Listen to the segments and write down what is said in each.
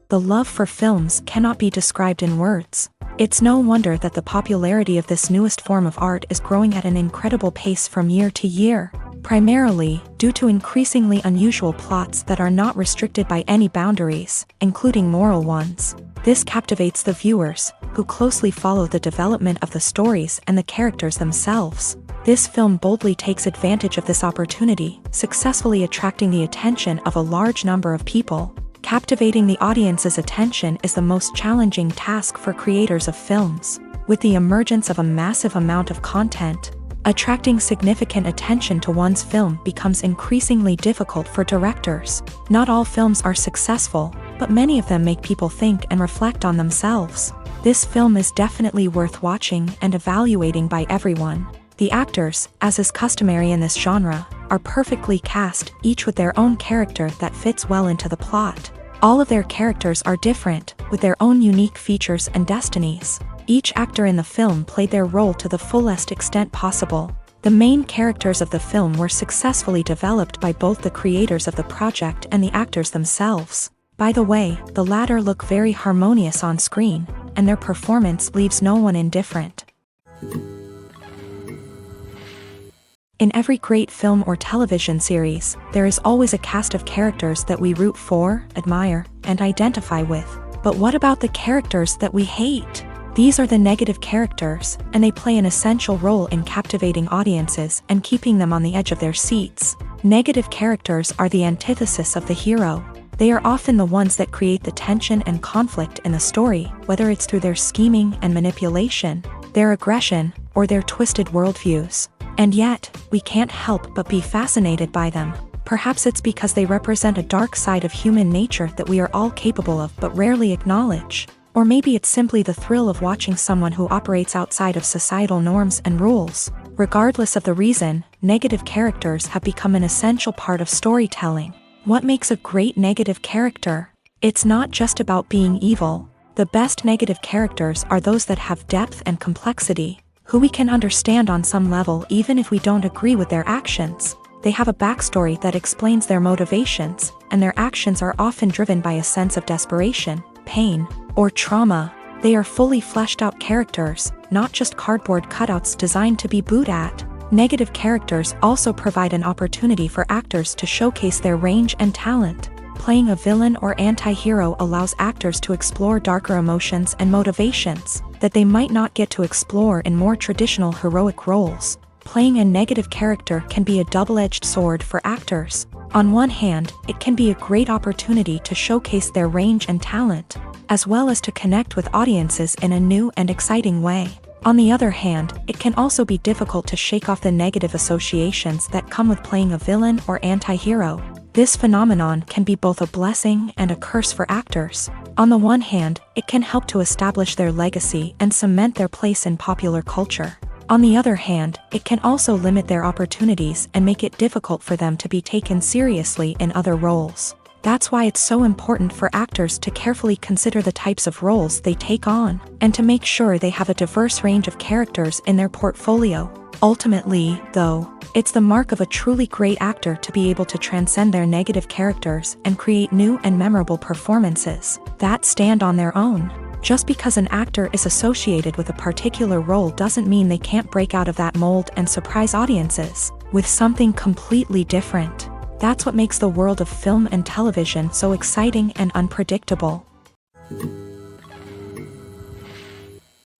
The love for films cannot be described in words. It's no wonder that the popularity of this newest form of art is growing at an incredible pace from year to year, primarily due to increasingly unusual plots that are not restricted by any boundaries, including moral ones. This captivates the viewers, who closely follow the development of the stories and the characters themselves. This film boldly takes advantage of this opportunity, successfully attracting the attention of a large number of people. Captivating the audience's attention is the most challenging task for creators of films. With the emergence of a massive amount of content, attracting significant attention to one's film becomes increasingly difficult for directors. Not all films are successful, but many of them make people think and reflect on themselves. This film is definitely worth watching and evaluating by everyone. The actors, as is customary in this genre, are perfectly cast, each with their own character that fits well into the plot. All of their characters are different, with their own unique features and destinies. Each actor in the film played their role to the fullest extent possible. The main characters of the film were successfully developed by both the creators of the project and the actors themselves. By the way, the latter look very harmonious on screen, and their performance leaves no one indifferent. In every great film or television series, there is always a cast of characters that we root for, admire, and identify with. But what about the characters that we hate? These are the negative characters, and they play an essential role in captivating audiences and keeping them on the edge of their seats. Negative characters are the antithesis of the hero. They are often the ones that create the tension and conflict in the story, whether it's through their scheming and manipulation, their aggression, or their twisted worldviews. And yet, we can't help but be fascinated by them. Perhaps it's because they represent a dark side of human nature that we are all capable of but rarely acknowledge. Or maybe it's simply the thrill of watching someone who operates outside of societal norms and rules. Regardless of the reason, negative characters have become an essential part of storytelling. What makes a great negative character? It's not just about being evil. The best negative characters are those that have depth and complexity, who we can understand on some level even if we don't agree with their actions. They have a backstory that explains their motivations, and their actions are often driven by a sense of desperation, pain, or trauma. They are fully fleshed out characters, not just cardboard cutouts designed to be booed at. Negative characters also provide an opportunity for actors to showcase their range and talent. Playing a villain or anti-hero allows actors to explore darker emotions and motivations that they might not get to explore in more traditional heroic roles. Playing a negative character can be a double-edged sword for actors. On one hand, it can be a great opportunity to showcase their range and talent, as well as to connect with audiences in a new and exciting way. On the other hand, it can also be difficult to shake off the negative associations that come with playing a villain or anti-hero. This phenomenon can be both a blessing and a curse for actors. On the one hand, it can help to establish their legacy and cement their place in popular culture. On the other hand, it can also limit their opportunities and make it difficult for them to be taken seriously in other roles. That's why it's so important for actors to carefully consider the types of roles they take on, and to make sure they have a diverse range of characters in their portfolio. Ultimately, though, it's the mark of a truly great actor to be able to transcend their negative characters and create new and memorable performances that stand on their own. Just because an actor is associated with a particular role doesn't mean they can't break out of that mold and surprise audiences with something completely different. That's what makes the world of film and television so exciting and unpredictable.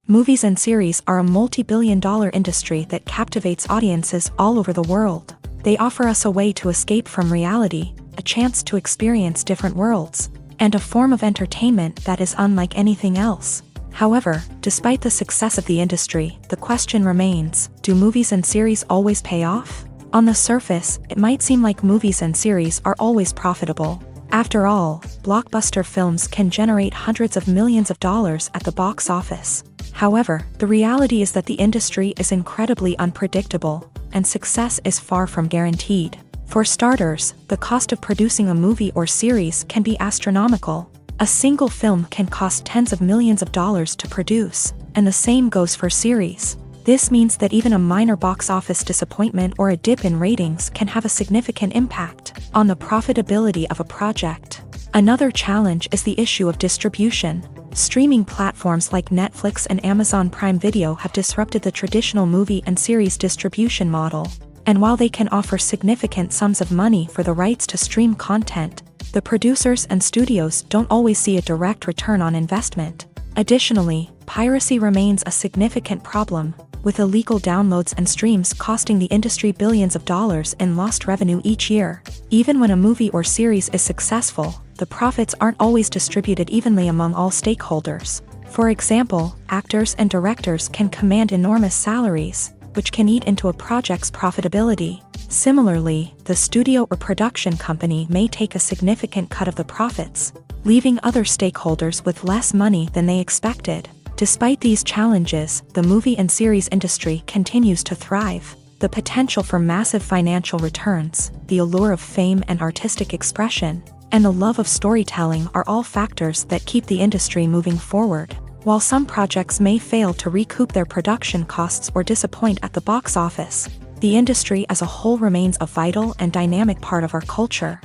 Movies and series are a multi-billion-dollar industry that captivates audiences all over the world. They offer us a way to escape from reality, a chance to experience different worlds, and a form of entertainment that is unlike anything else. However, despite the success of the industry, the question remains, do movies and series always pay off? On the surface, it might seem like movies and series are always profitable. After all, blockbuster films can generate hundreds of millions of dollars at the box office. However, the reality is that the industry is incredibly unpredictable, and success is far from guaranteed. For starters, the cost of producing a movie or series can be astronomical. A single film can cost tens of millions of dollars to produce, and the same goes for series. This means that even a minor box office disappointment or a dip in ratings can have a significant impact on the profitability of a project. Another challenge is the issue of distribution. Streaming platforms like Netflix and Amazon Prime Video have disrupted the traditional movie and series distribution model. And while they can offer significant sums of money for the rights to stream content, the producers and studios don't always see a direct return on investment. Additionally, piracy remains a significant problem, with illegal downloads and streams costing the industry billions of dollars in lost revenue each year. Even when a movie or series is successful, the profits aren't always distributed evenly among all stakeholders. For example, actors and directors can command enormous salaries, which can eat into a project's profitability. Similarly, the studio or production company may take a significant cut of the profits, leaving other stakeholders with less money than they expected. Despite these challenges, the movie and series industry continues to thrive. The potential for massive financial returns, the allure of fame and artistic expression, and the love of storytelling are all factors that keep the industry moving forward. While some projects may fail to recoup their production costs or disappoint at the box office, the industry as a whole remains a vital and dynamic part of our culture.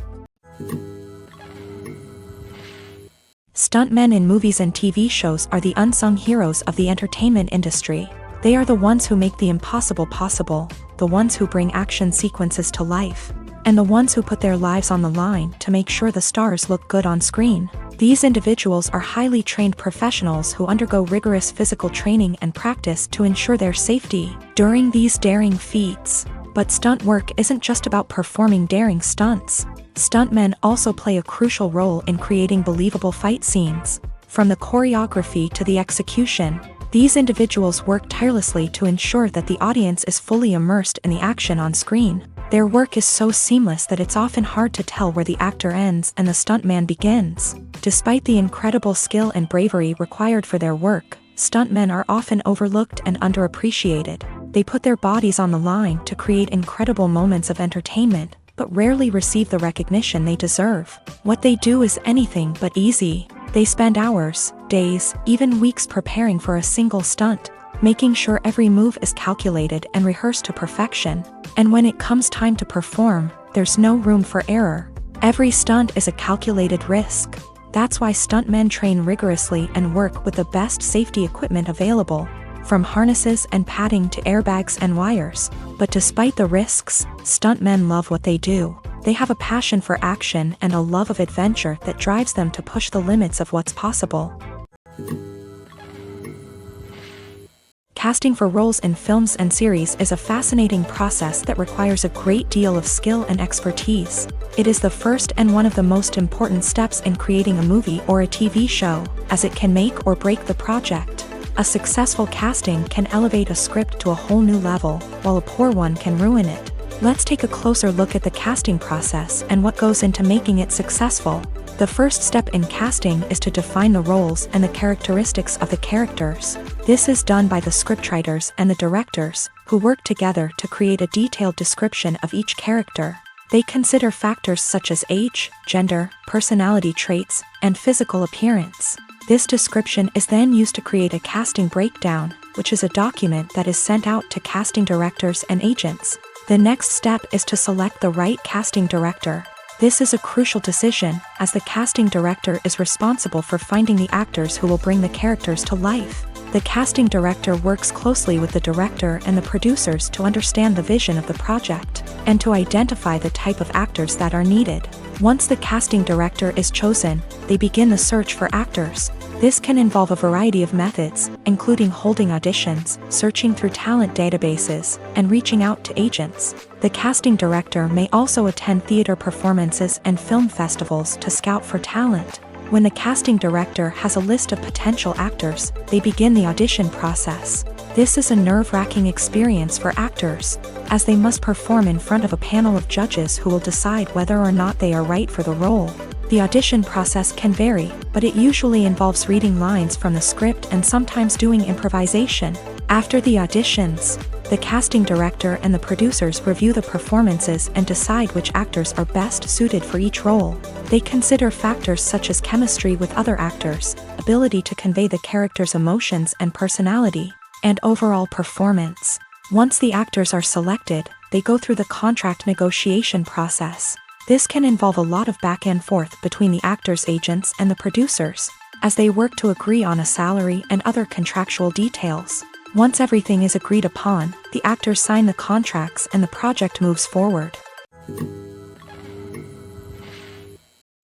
Stuntmen in movies and TV shows are the unsung heroes of the entertainment industry. They are the ones who make the impossible possible, the ones who bring action sequences to life, and the ones who put their lives on the line to make sure the stars look good on screen. These individuals are highly trained professionals who undergo rigorous physical training and practice to ensure their safety during these daring feats. But stunt work isn't just about performing daring stunts. Stuntmen also play a crucial role in creating believable fight scenes. From the choreography to the execution, these individuals work tirelessly to ensure that the audience is fully immersed in the action on screen. Their work is so seamless that it's often hard to tell where the actor ends and the stuntman begins. Despite the incredible skill and bravery required for their work, stuntmen are often overlooked and underappreciated. They put their bodies on the line to create incredible moments of entertainment, but rarely receive the recognition they deserve. What they do is anything but easy. They spend hours, days, even weeks preparing for a single stunt, making sure every move is calculated and rehearsed to perfection. And when it comes time to perform, there's no room for error. Every stunt is a calculated risk. That's why stuntmen train rigorously and work with the best safety equipment available, from harnesses and padding to airbags and wires. But despite the risks, stuntmen love what they do. They have a passion for action and a love of adventure that drives them to push the limits of what's possible. Casting for roles in films and series is a fascinating process that requires a great deal of skill and expertise. It is the first and one of the most important steps in creating a movie or a TV show, as it can make or break the project. A successful casting can elevate a script to a whole new level, while a poor one can ruin it. Let's take a closer look at the casting process and what goes into making it successful. The first step in casting is to define the roles and the characteristics of the characters. This is done by the scriptwriters and the directors, who work together to create a detailed description of each character. They consider factors such as age, gender, personality traits, and physical appearance. This description is then used to create a casting breakdown, which is a document that is sent out to casting directors and agents. The next step is to select the right casting director. This is a crucial decision, as the casting director is responsible for finding the actors who will bring the characters to life. The casting director works closely with the director and the producers to understand the vision of the project, and to identify the type of actors that are needed. Once the casting director is chosen, they begin the search for actors. This can involve a variety of methods, including holding auditions, searching through talent databases, and reaching out to agents. The casting director may also attend theater performances and film festivals to scout for talent. When the casting director has a list of potential actors, they begin the audition process. This is a nerve-wracking experience for actors, as they must perform in front of a panel of judges who will decide whether or not they are right for the role. The audition process can vary, but it usually involves reading lines from the script and sometimes doing improvisation. After the auditions, the casting director and the producers review the performances and decide which actors are best suited for each role. They consider factors such as chemistry with other actors, ability to convey the character's emotions and personality, and overall performance. Once the actors are selected, they go through the contract negotiation process. This can involve a lot of back and forth between the actors' agents and the producers, as they work to agree on a salary and other contractual details. Once everything is agreed upon, the actors sign the contracts and the project moves forward.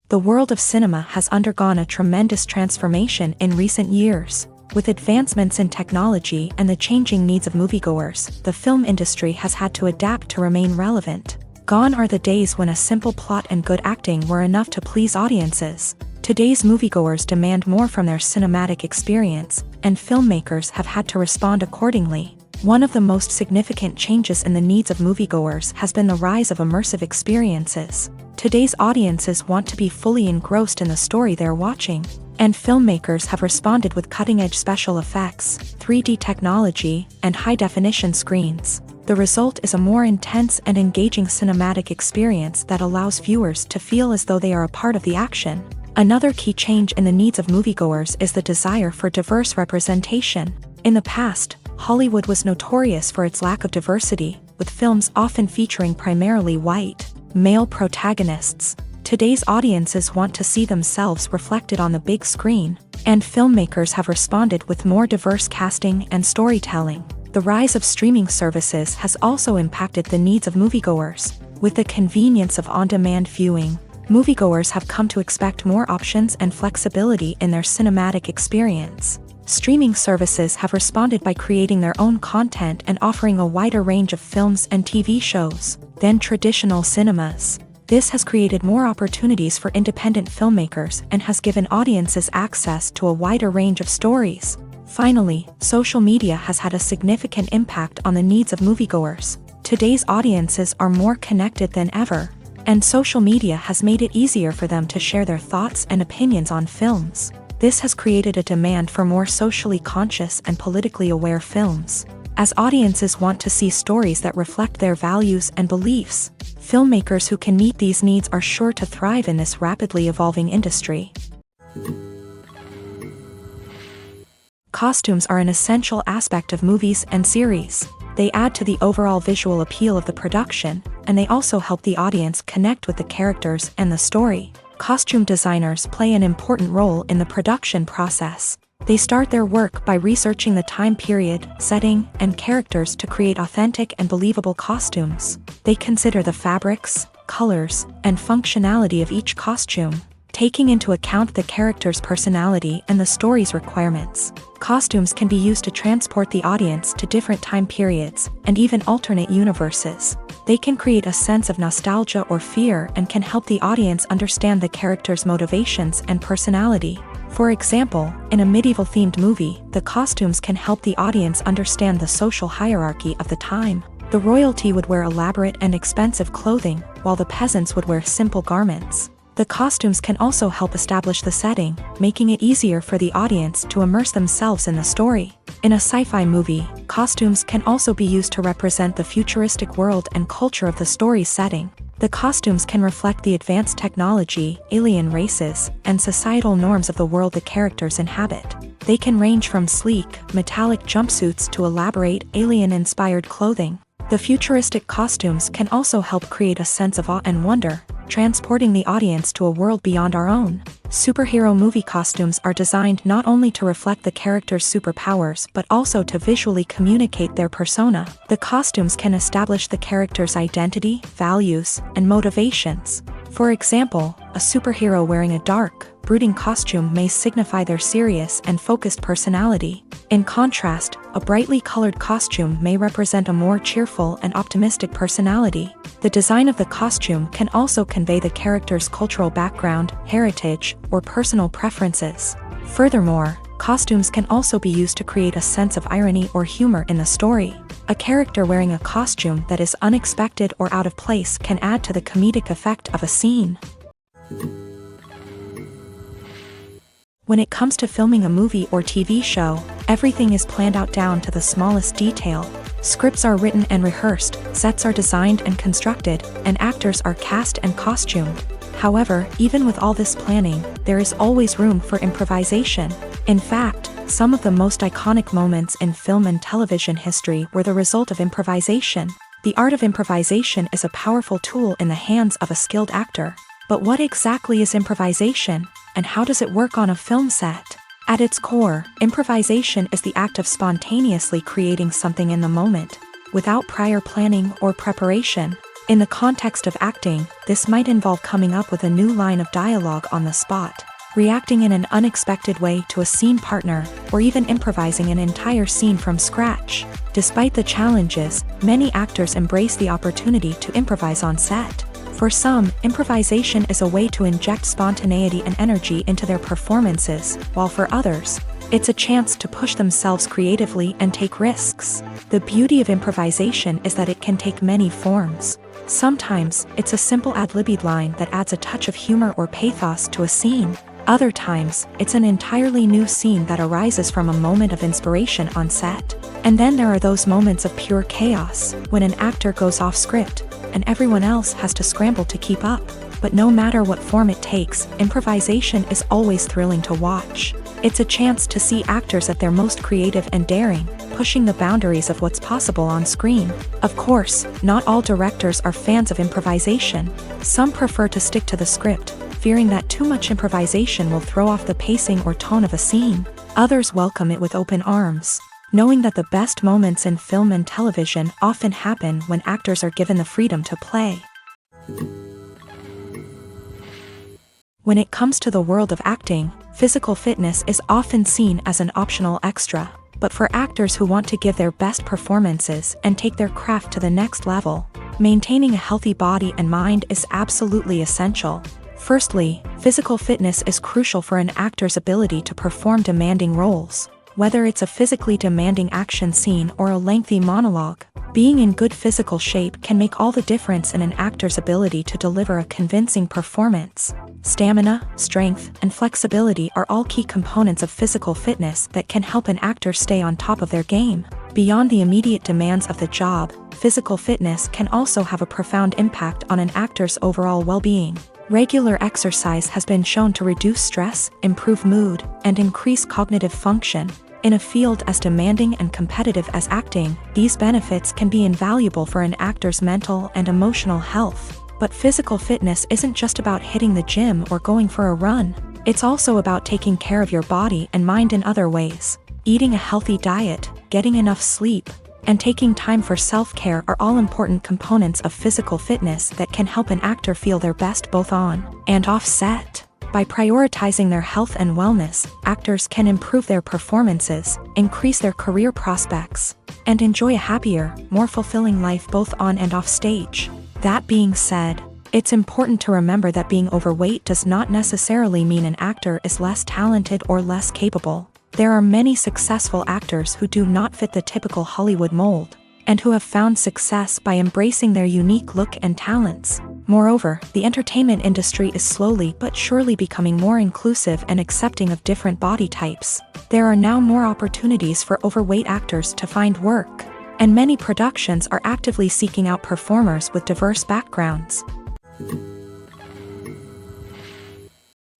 The world of cinema has undergone a tremendous transformation in recent years. With advancements in technology and the changing needs of moviegoers, the film industry has had to adapt to remain relevant. Gone are the days when a simple plot and good acting were enough to please audiences. Today's moviegoers demand more from their cinematic experience, and filmmakers have had to respond accordingly. One of the most significant changes in the needs of moviegoers has been the rise of immersive experiences. Today's audiences want to be fully engrossed in the story they're watching, and filmmakers have responded with cutting-edge special effects, 3D technology, and high-definition screens. The result is a more intense and engaging cinematic experience that allows viewers to feel as though they are a part of the action. Another key change in the needs of moviegoers is the desire for diverse representation. In the past, Hollywood was notorious for its lack of diversity, with films often featuring primarily white, male protagonists. Today's audiences want to see themselves reflected on the big screen, and filmmakers have responded with more diverse casting and storytelling. The rise of streaming services has also impacted the needs of moviegoers. With the convenience of on-demand viewing, moviegoers have come to expect more options and flexibility in their cinematic experience. Streaming services have responded by creating their own content and offering a wider range of films and TV shows than traditional cinemas. This has created more opportunities for independent filmmakers and has given audiences access to a wider range of stories. Finally, social media has had a significant impact on the needs of moviegoers. Today's audiences are more connected than ever, and social media has made it easier for them to share their thoughts and opinions on films. This has created a demand for more socially conscious and politically aware films. As audiences want to see stories that reflect their values and beliefs, filmmakers who can meet these needs are sure to thrive in this rapidly evolving industry. Costumes are an essential aspect of movies and series. They add to the overall visual appeal of the production, and they also help the audience connect with the characters and the story. Costume designers play an important role in the production process. They start their work by researching the time period, setting, and characters to create authentic and believable costumes. They consider the fabrics, colors, and functionality of each costume, taking into account the character's personality and the story's requirements. Costumes can be used to transport the audience to different time periods and even alternate universes. They can create a sense of nostalgia or fear and can help the audience understand the character's motivations and personality. For example, in a medieval-themed movie, the costumes can help the audience understand the social hierarchy of the time. The royalty would wear elaborate and expensive clothing, while the peasants would wear simple garments. The costumes can also help establish the setting, making it easier for the audience to immerse themselves in the story. In a sci-fi movie, costumes can also be used to represent the futuristic world and culture of the story's setting. The costumes can reflect the advanced technology, alien races, and societal norms of the world the characters inhabit. They can range from sleek, metallic jumpsuits to elaborate, alien-inspired clothing. The futuristic costumes can also help create a sense of awe and wonder, transporting the audience to a world beyond our own. Superhero movie costumes are designed not only to reflect the character's superpowers but also to visually communicate their persona. The costumes can establish the character's identity, values, and motivations. For example, a superhero wearing a dark, brooding costume may signify their serious and focused personality. In contrast, a brightly colored costume may represent a more cheerful and optimistic personality. The design of the costume can also convey the character's cultural background, heritage, or personal preferences. Furthermore, costumes can also be used to create a sense of irony or humor in the story. A character wearing a costume that is unexpected or out of place can add to the comedic effect of a scene. When it comes to filming a movie or TV show, everything is planned out down to the smallest detail. Scripts are written and rehearsed, sets are designed and constructed, and actors are cast and costumed. However, even with all this planning, there is always room for improvisation. In fact, some of the most iconic moments in film and television history were the result of improvisation. The art of improvisation is a powerful tool in the hands of a skilled actor. But what exactly is improvisation, and how does it work on a film set? At its core, improvisation is the act of spontaneously creating something in the moment, without prior planning or preparation. In the context of acting, this might involve coming up with a new line of dialogue on the spot, reacting in an unexpected way to a scene partner, or even improvising an entire scene from scratch. Despite the challenges, many actors embrace the opportunity to improvise on set. For some, improvisation is a way to inject spontaneity and energy into their performances, while for others, it's a chance to push themselves creatively and take risks. The beauty of improvisation is that it can take many forms. Sometimes, it's a simple ad-libbed line that adds a touch of humor or pathos to a scene. Other times, it's an entirely new scene that arises from a moment of inspiration on set. And then there are those moments of pure chaos, when an actor goes off script, and everyone else has to scramble to keep up. But no matter what form it takes, improvisation is always thrilling to watch. It's a chance to see actors at their most creative and daring, pushing the boundaries of what's possible on screen. Of course, not all directors are fans of improvisation. Some prefer to stick to the script, fearing that too much improvisation will throw off the pacing or tone of a scene. Others welcome it with open arms, knowing that the best moments in film and television often happen when actors are given the freedom to play. When it comes to the world of acting, physical fitness is often seen as an optional extra. But for actors who want to give their best performances and take their craft to the next level, maintaining a healthy body and mind is absolutely essential. Firstly, physical fitness is crucial for an actor's ability to perform demanding roles. Whether it's a physically demanding action scene or a lengthy monologue, being in good physical shape can make all the difference in an actor's ability to deliver a convincing performance. Stamina, strength, and flexibility are all key components of physical fitness that can help an actor stay on top of their game. Beyond the immediate demands of the job, physical fitness can also have a profound impact on an actor's overall well-being. Regular exercise has been shown to reduce stress, improve mood, and increase cognitive function. In a field as demanding and competitive as acting, these benefits can be invaluable for an actor's mental and emotional health. But physical fitness isn't just about hitting the gym or going for a run. It's also about taking care of your body and mind in other ways. Eating a healthy diet, getting enough sleep, and taking time for self-care are all important components of physical fitness that can help an actor feel their best both on and off set. By prioritizing their health and wellness, actors can improve their performances, increase their career prospects, and enjoy a happier, more fulfilling life both on and off stage. That being said, it's important to remember that being overweight does not necessarily mean an actor is less talented or less capable. There are many successful actors who do not fit the typical Hollywood mold, and who have found success by embracing their unique look and talents. Moreover, the entertainment industry is slowly but surely becoming more inclusive and accepting of different body types. There are now more opportunities for overweight actors to find work, and many productions are actively seeking out performers with diverse backgrounds.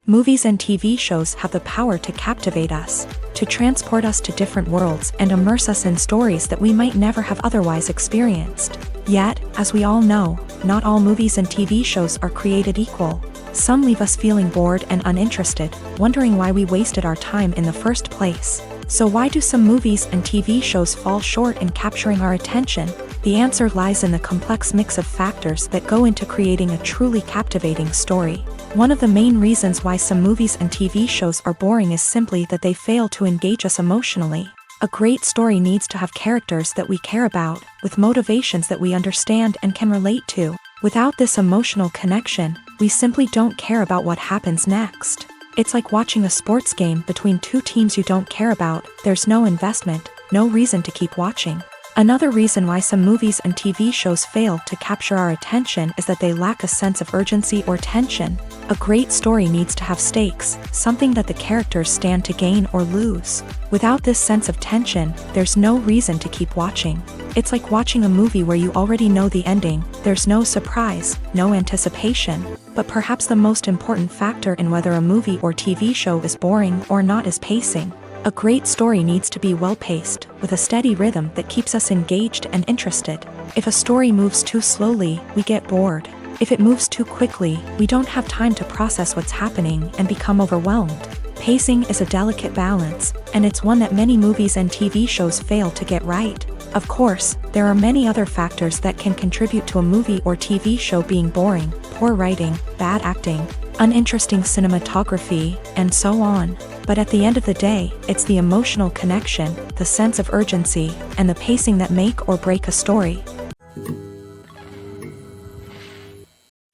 Movies and TV shows have the power to captivate us, to transport us to different worlds and immerse us in stories that we might never have otherwise experienced. Yet, as we all know, not all movies and TV shows are created equal. Some leave us feeling bored and uninterested, wondering why we wasted our time in the first place. So why do some movies and TV shows fall short in capturing our attention? The answer lies in the complex mix of factors that go into creating a truly captivating story. One of the main reasons why some movies and TV shows are boring is simply that they fail to engage us emotionally. A great story needs to have characters that we care about, with motivations that we understand and can relate to. Without this emotional connection, we simply don't care about what happens next. It's like watching a sports game between two teams you don't care about. There's no investment, no reason to keep watching. Another reason why some movies and TV shows fail to capture our attention is that they lack a sense of urgency or tension. A great story needs to have stakes, something that the characters stand to gain or lose. Without this sense of tension, there's no reason to keep watching. It's like watching a movie where you already know the ending. There's no surprise, no anticipation. But perhaps the most important factor in whether a movie or TV show is boring or not is pacing. A great story needs to be well-paced, with a steady rhythm that keeps us engaged and interested. If a story moves too slowly, we get bored. If it moves too quickly, we don't have time to process what's happening and become overwhelmed. Pacing is a delicate balance, and it's one that many movies and TV shows fail to get right. Of course, there are many other factors that can contribute to a movie or TV show being boring: poor writing, bad acting, uninteresting cinematography, and so on. But at the end of the day, it's the emotional connection, the sense of urgency, and the pacing that make or break a story.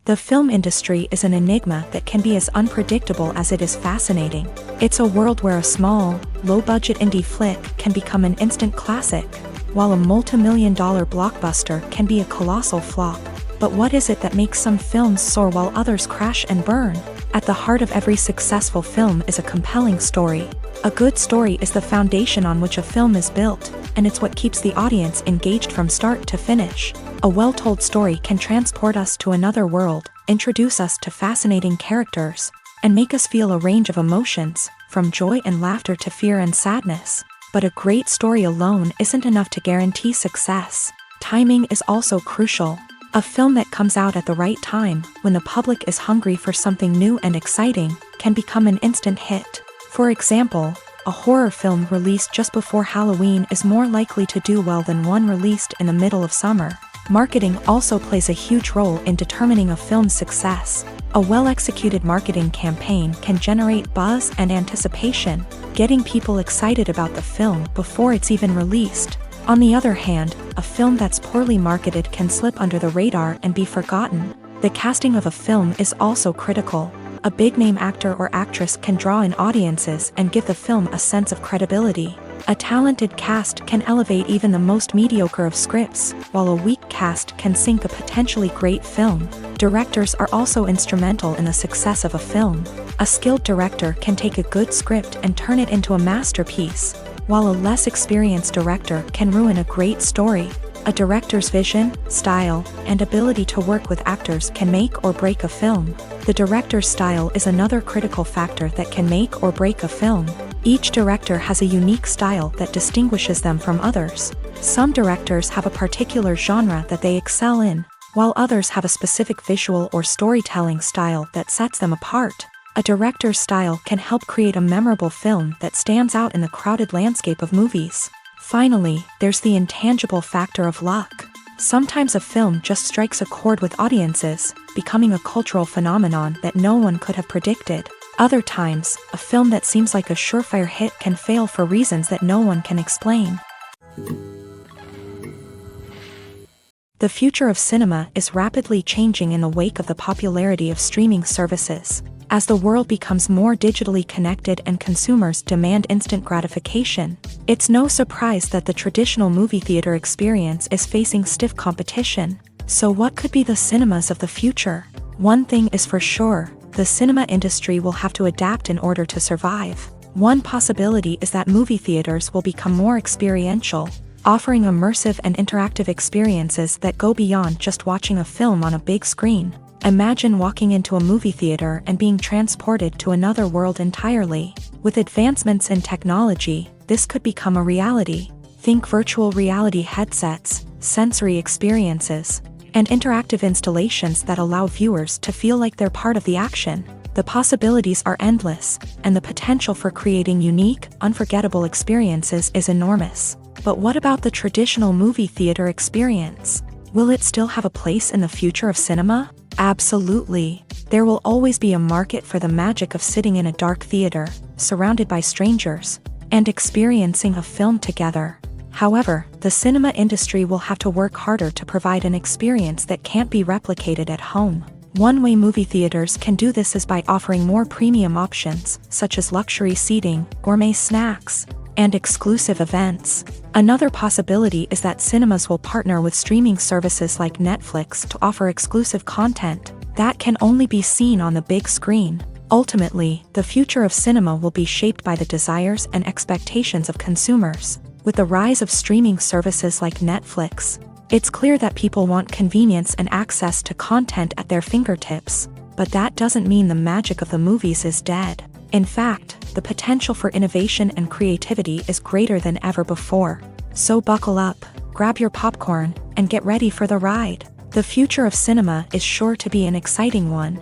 The film industry is an enigma that can be as unpredictable as it is fascinating. It's a world where a small, low-budget indie flick can become an instant classic, while a multi-million-dollar blockbuster can be a colossal flop. But what is it that makes some films soar while others crash and burn? At the heart of every successful film is a compelling story. A good story is the foundation on which a film is built, and it's what keeps the audience engaged from start to finish. A well-told story can transport us to another world, introduce us to fascinating characters, and make us feel a range of emotions, from joy and laughter to fear and sadness. But a great story alone isn't enough to guarantee success. Timing is also crucial. A film that comes out at the right time, when the public is hungry for something new and exciting, can become an instant hit. For example, a horror film released just before Halloween is more likely to do well than one released in the middle of summer. Marketing also plays a huge role in determining a film's success. A well-executed marketing campaign can generate buzz and anticipation, getting people excited about the film before it's even released. On the other hand, a film that's poorly marketed can slip under the radar and be forgotten. The casting of a film is also critical. A big-name actor or actress can draw in audiences and give the film a sense of credibility. A talented cast can elevate even the most mediocre of scripts, while a weak cast can sink a potentially great film. Directors are also instrumental in the success of a film. A skilled director can take a good script and turn it into a masterpiece, while a less experienced director can ruin a great story. A director's vision, style, and ability to work with actors can make or break a film. The director's style is another critical factor that can make or break a film. Each director has a unique style that distinguishes them from others. Some directors have a particular genre that they excel in, while others have a specific visual or storytelling style that sets them apart. A director's style can help create a memorable film that stands out in the crowded landscape of movies. Finally, there's the intangible factor of luck. Sometimes a film just strikes a chord with audiences, becoming a cultural phenomenon that no one could have predicted. Other times, a film that seems like a surefire hit can fail for reasons that no one can explain. The future of cinema is rapidly changing in the wake of the popularity of streaming services. As the world becomes more digitally connected and consumers demand instant gratification, it's no surprise that the traditional movie theater experience is facing stiff competition. So what could be the cinemas of the future? One thing is for sure, the cinema industry will have to adapt in order to survive. One possibility is that movie theaters will become more experiential, offering immersive and interactive experiences that go beyond just watching a film on a big screen. Imagine walking into a movie theater and being transported to another world entirely. With advancements in technology, this could become a reality. Think virtual reality headsets, sensory experiences, and interactive installations that allow viewers to feel like they're part of the action. The possibilities are endless, and the potential for creating unique, unforgettable experiences is enormous. But what about the traditional movie theater experience? Will it still have a place in the future of cinema? Absolutely. There will always be a market for the magic of sitting in a dark theater, surrounded by strangers, and experiencing a film together. However, the cinema industry will have to work harder to provide an experience that can't be replicated at home. One way movie theaters can do this is by offering more premium options, such as luxury seating, gourmet snacks, and exclusive events. Another possibility is that cinemas will partner with streaming services like Netflix to offer exclusive content that can only be seen on the big screen. Ultimately, the future of cinema will be shaped by the desires and expectations of consumers. With the rise of streaming services like Netflix, it's clear that people want convenience and access to content at their fingertips. But that doesn't mean the magic of the movies is dead. In fact, the potential for innovation and creativity is greater than ever before. So buckle up, grab your popcorn, and get ready for the ride. The future of cinema is sure to be an exciting one.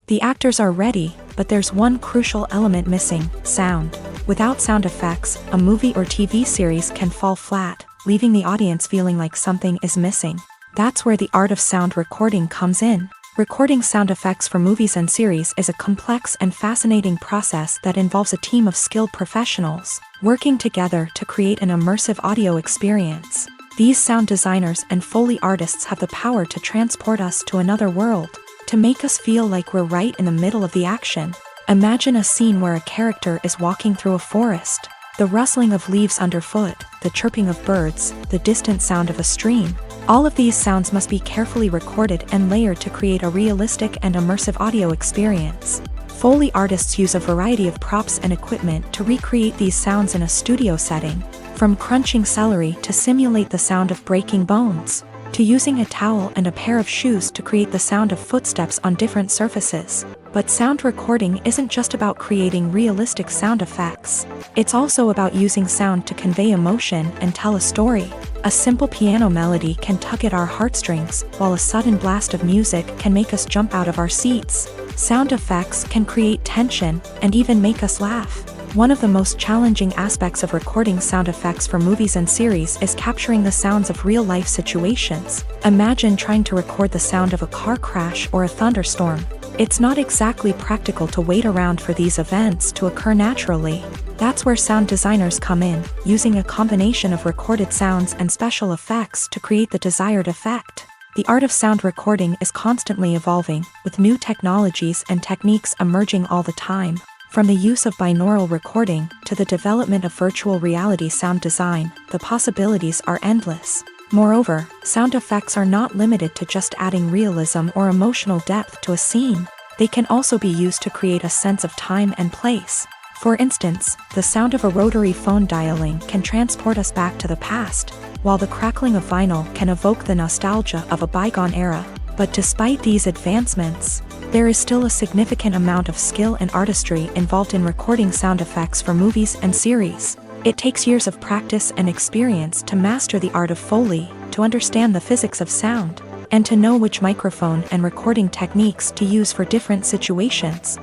The actors are ready, but there's one crucial element missing: sound. Without sound effects, a movie or TV series can fall flat, leaving the audience feeling like something is missing. That's where the art of sound recording comes in. Recording sound effects for movies and series is a complex and fascinating process that involves a team of skilled professionals working together to create an immersive audio experience. These sound designers and Foley artists have the power to transport us to another world, to make us feel like we're right in the middle of the action. Imagine a scene where a character is walking through a forest. The rustling of leaves underfoot, the chirping of birds, the distant sound of a stream. All of these sounds must be carefully recorded and layered to create a realistic and immersive audio experience. Foley artists use a variety of props and equipment to recreate these sounds in a studio setting, from crunching celery to simulate the sound of breaking bones, to using a towel and a pair of shoes to create the sound of footsteps on different surfaces. But sound recording isn't just about creating realistic sound effects. It's also about using sound to convey emotion and tell a story. A simple piano melody can tug at our heartstrings, while a sudden blast of music can make us jump out of our seats. Sound effects can create tension and even make us laugh. One of the most challenging aspects of recording sound effects for movies and series is capturing the sounds of real-life situations. Imagine trying to record the sound of a car crash or a thunderstorm. It's not exactly practical to wait around for these events to occur naturally. That's where sound designers come in, using a combination of recorded sounds and special effects to create the desired effect. The art of sound recording is constantly evolving, with new technologies and techniques emerging all the time. From the use of binaural recording to the development of virtual reality sound design, the possibilities are endless. Moreover, sound effects are not limited to just adding realism or emotional depth to a scene. They can also be used to create a sense of time and place. For instance, the sound of a rotary phone dialing can transport us back to the past, while the crackling of vinyl can evoke the nostalgia of a bygone era. But despite these advancements, there is still a significant amount of skill and artistry involved in recording sound effects for movies and series. It takes years of practice and experience to master the art of Foley, to understand the physics of sound, and to know which microphone and recording techniques to use for different situations.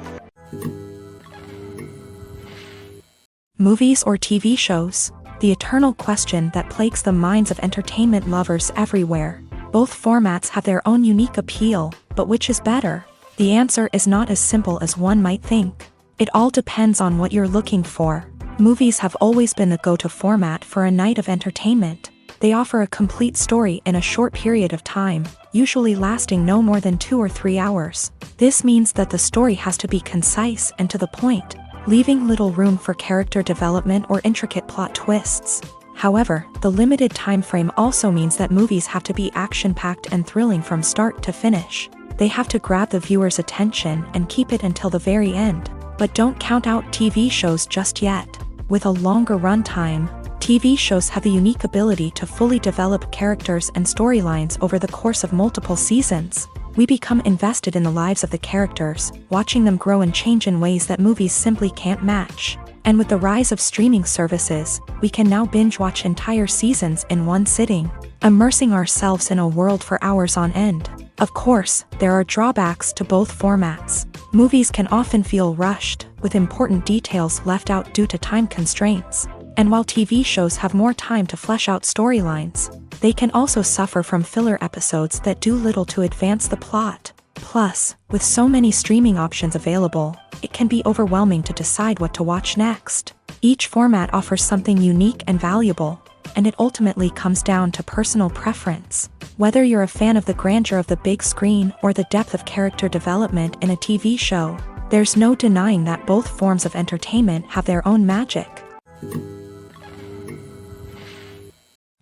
Movies or TV shows? The eternal question that plagues the minds of entertainment lovers everywhere. Both formats have their own unique appeal, but which is better? The answer is not as simple as one might think. It all depends on what you're looking for. Movies have always been the go-to format for a night of entertainment. They offer a complete story in a short period of time, usually lasting no more than 2 or 3 hours. This means that the story has to be concise and to the point, leaving little room for character development or intricate plot twists. However, the limited time frame also means that movies have to be action-packed and thrilling from start to finish. They have to grab the viewer's attention and keep it until the very end. But don't count out TV shows just yet. With a longer runtime, TV shows have the unique ability to fully develop characters and storylines over the course of multiple seasons. We become invested in the lives of the characters, watching them grow and change in ways that movies simply can't match. And with the rise of streaming services, we can now binge-watch entire seasons in one sitting, immersing ourselves in a world for hours on end. Of course, there are drawbacks to both formats. Movies can often feel rushed, with important details left out due to time constraints. And while TV shows have more time to flesh out storylines, they can also suffer from filler episodes that do little to advance the plot. Plus, with so many streaming options available, it can be overwhelming to decide what to watch next. Each format offers something unique and valuable, and it ultimately comes down to personal preference. Whether you're a fan of the grandeur of the big screen or the depth of character development in a TV show, there's no denying that both forms of entertainment have their own magic.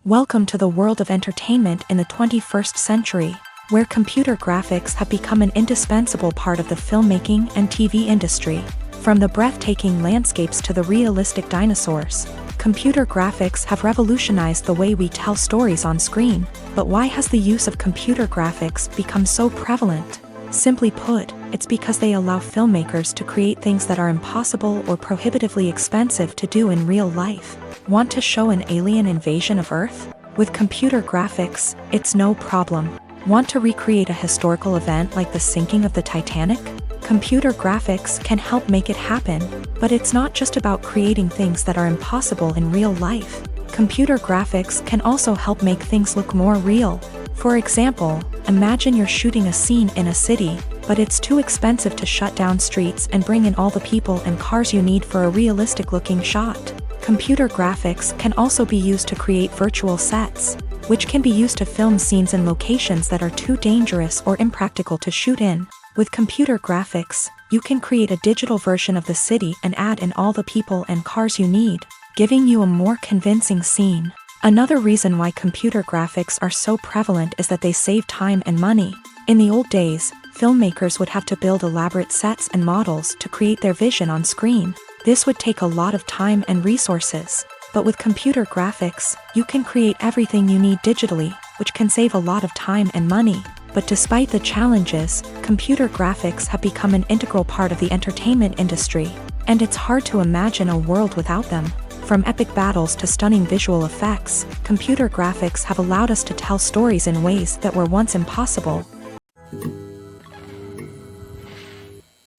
Welcome to the world of entertainment in the 21st century, where computer graphics have become an indispensable part of the filmmaking and TV industry. From the breathtaking landscapes to the realistic dinosaurs, computer graphics have revolutionized the way we tell stories on screen. But why has the use of computer graphics become so prevalent? Simply put, it's because they allow filmmakers to create things that are impossible or prohibitively expensive to do in real life. Want to show an alien invasion of Earth? With computer graphics, it's no problem. Want to recreate a historical event like the sinking of the Titanic? Computer graphics can help make it happen, but it's not just about creating things that are impossible in real life. Computer graphics can also help make things look more real. For example, imagine you're shooting a scene in a city, but it's too expensive to shut down streets and bring in all the people and cars you need for a realistic-looking shot. Computer graphics can also be used to create virtual sets, which can be used to film scenes in locations that are too dangerous or impractical to shoot in. With computer graphics, you can create a digital version of the city and add in all the people and cars you need, giving you a more convincing scene. Another reason why computer graphics are so prevalent is that they save time and money. In the old days, filmmakers would have to build elaborate sets and models to create their vision on screen. This would take a lot of time and resources. But with computer graphics, you can create everything you need digitally, which can save a lot of time and money. But despite the challenges, computer graphics have become an integral part of the entertainment industry, and it's hard to imagine a world without them. From epic battles to stunning visual effects, computer graphics have allowed us to tell stories in ways that were once impossible.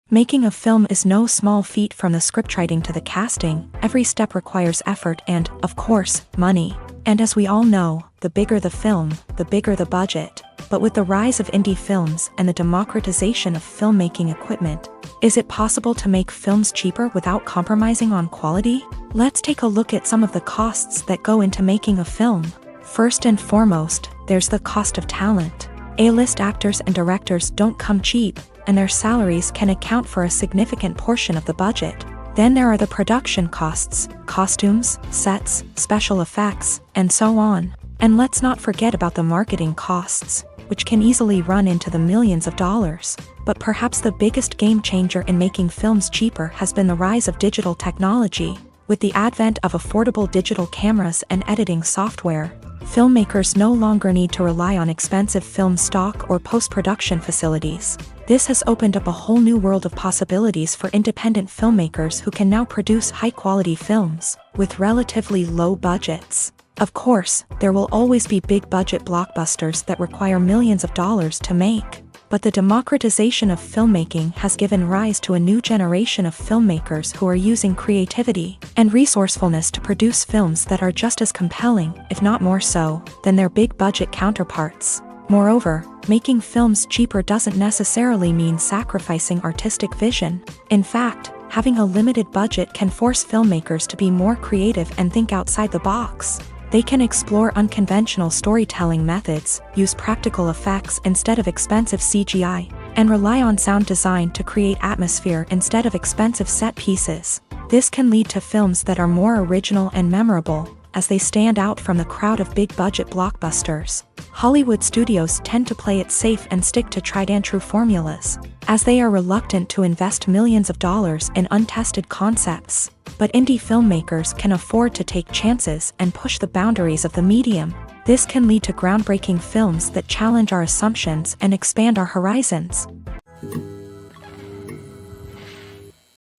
Making a film is no small feat. From the scriptwriting to the casting, every step requires effort and, of course, money. And as we all know, the bigger the film, the bigger the budget. But with the rise of indie films and the democratization of filmmaking equipment, is it possible to make films cheaper without compromising on quality? Let's take a look at some of the costs that go into making a film. First and foremost, there's the cost of talent. A-list actors and directors don't come cheap, and their salaries can account for a significant portion of the budget. Then there are the production costs, costumes, sets, special effects, and so on. And let's not forget about the marketing costs, which can easily run into the millions of dollars. But perhaps the biggest game changer in making films cheaper has been the rise of digital technology. With the advent of affordable digital cameras and editing software, filmmakers no longer need to rely on expensive film stock or post-production facilities. This has opened up a whole new world of possibilities for independent filmmakers who can now produce high-quality films with relatively low budgets. Of course, there will always be big-budget blockbusters that require millions of dollars to make. But the democratization of filmmaking has given rise to a new generation of filmmakers who are using creativity and resourcefulness to produce films that are just as compelling, if not more so, than their big-budget counterparts. Moreover, making films cheaper doesn't necessarily mean sacrificing artistic vision. In fact, having a limited budget can force filmmakers to be more creative and think outside the box. They can explore unconventional storytelling methods, use practical effects instead of expensive CGI, and rely on sound design to create atmosphere instead of expensive set pieces. This can lead to films that are more original and memorable, as they stand out from the crowd of big-budget blockbusters. Hollywood studios tend to play it safe and stick to tried-and-true formulas, as they are reluctant to invest millions of dollars in untested concepts. But indie filmmakers can afford to take chances and push the boundaries of the medium. This can lead to groundbreaking films that challenge our assumptions and expand our horizons.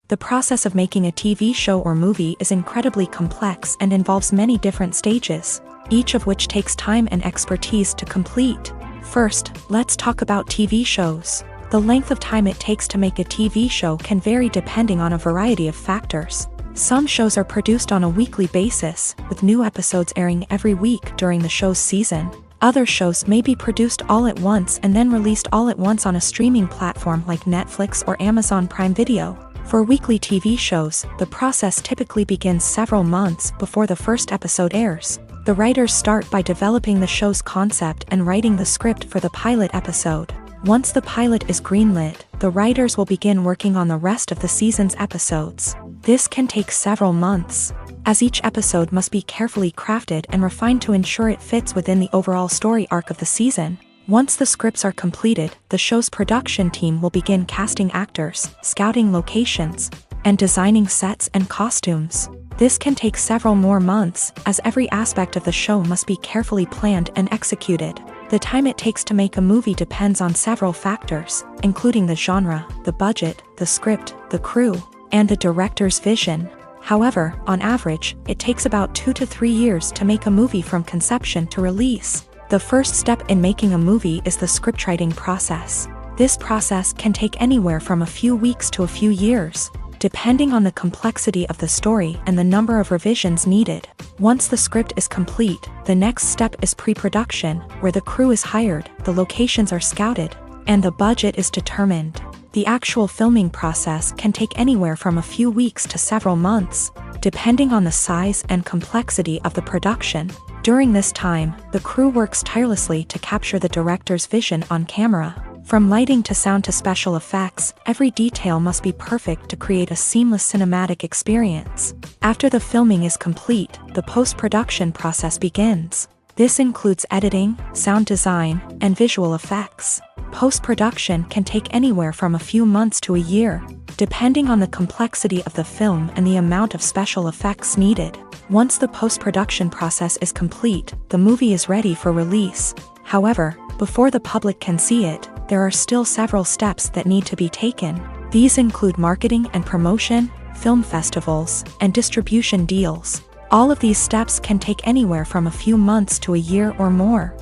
The process of making a TV show or movie is incredibly complex and involves many different stages, each of which takes time and expertise to complete. First, let's talk about TV shows. The length of time it takes to make a TV show can vary depending on a variety of factors. Some shows are produced on a weekly basis, with new episodes airing every week during the show's season. Other shows may be produced all at once and then released all at once on a streaming platform like Netflix or Amazon Prime Video. For weekly TV shows, the process typically begins several months before the first episode airs. The writers start by developing the show's concept and writing the script for the pilot episode. Once the pilot is greenlit, the writers will begin working on the rest of the season's episodes. This can take several months, as each episode must be carefully crafted and refined to ensure it fits within the overall story arc of the season. Once the scripts are completed, the show's production team will begin casting actors, scouting locations, and designing sets and costumes. This can take several more months, as every aspect of the show must be carefully planned and executed. The time it takes to make a movie depends on several factors, including the genre, the budget, the script, the crew, and the director's vision. However, on average, it takes about 2 to 3 years to make a movie from conception to release. The first step in making a movie is the scriptwriting process. This process can take anywhere from a few weeks to a few years, depending on the complexity of the story and the number of revisions needed. Once the script is complete, the next step is pre-production, where the crew is hired, the locations are scouted, and the budget is determined. The actual filming process can take anywhere from a few weeks to several months, depending on the size and complexity of the production. During this time, the crew works tirelessly to capture the director's vision on camera. From lighting to sound to special effects, every detail must be perfect to create a seamless cinematic experience. After the filming is complete, the post-production process begins. This includes editing, sound design, and visual effects. Post-production can take anywhere from a few months to a year, depending on the complexity of the film and the amount of special effects needed. Once the post-production process is complete, the movie is ready for release. However, before the public can see it, there are still several steps that need to be taken. These include marketing and promotion, film festivals, and distribution deals. All of these steps can take anywhere from a few months to a year or more.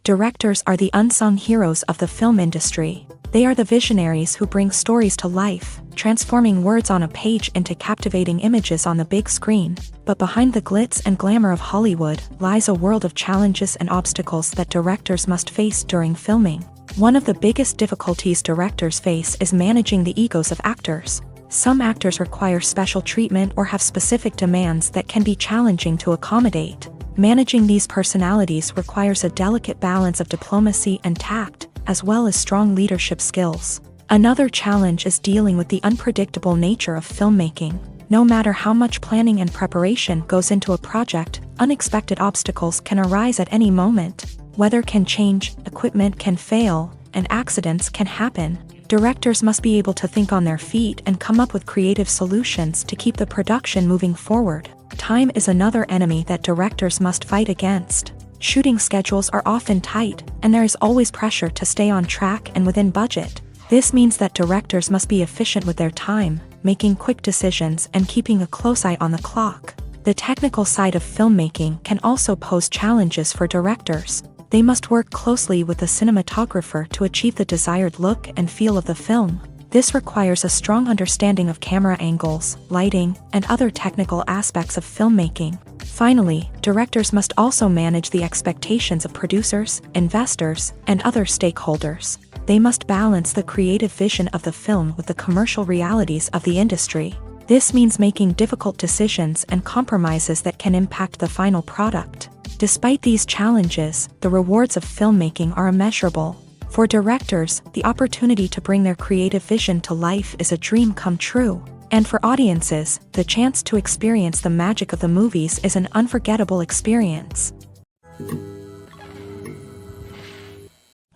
Directors are the unsung heroes of the film industry. They are the visionaries who bring stories to life, transforming words on a page into captivating images on the big screen. But behind the glitz and glamour of Hollywood lies a world of challenges and obstacles that directors must face during filming. One of the biggest difficulties directors face is managing the egos of actors. Some actors require special treatment or have specific demands that can be challenging to accommodate. Managing these personalities requires a delicate balance of diplomacy and tact, as well as strong leadership skills. Another challenge is dealing with the unpredictable nature of filmmaking. No matter how much planning and preparation goes into a project, unexpected obstacles can arise at any moment. Weather can change, equipment can fail, and accidents can happen. Directors must be able to think on their feet and come up with creative solutions to keep the production moving forward. Time is another enemy that directors must fight against. Shooting schedules are often tight, and there is always pressure to stay on track and within budget. This means that directors must be efficient with their time, making quick decisions and keeping a close eye on the clock. The technical side of filmmaking can also pose challenges for directors. They must work closely with the cinematographer to achieve the desired look and feel of the film. This requires a strong understanding of camera angles, lighting, and other technical aspects of filmmaking. Finally, directors must also manage the expectations of producers, investors, and other stakeholders. They must balance the creative vision of the film with the commercial realities of the industry. This means making difficult decisions and compromises that can impact the final product. Despite these challenges, the rewards of filmmaking are immeasurable. For directors, the opportunity to bring their creative vision to life is a dream come true. And for audiences, the chance to experience the magic of the movies is an unforgettable experience.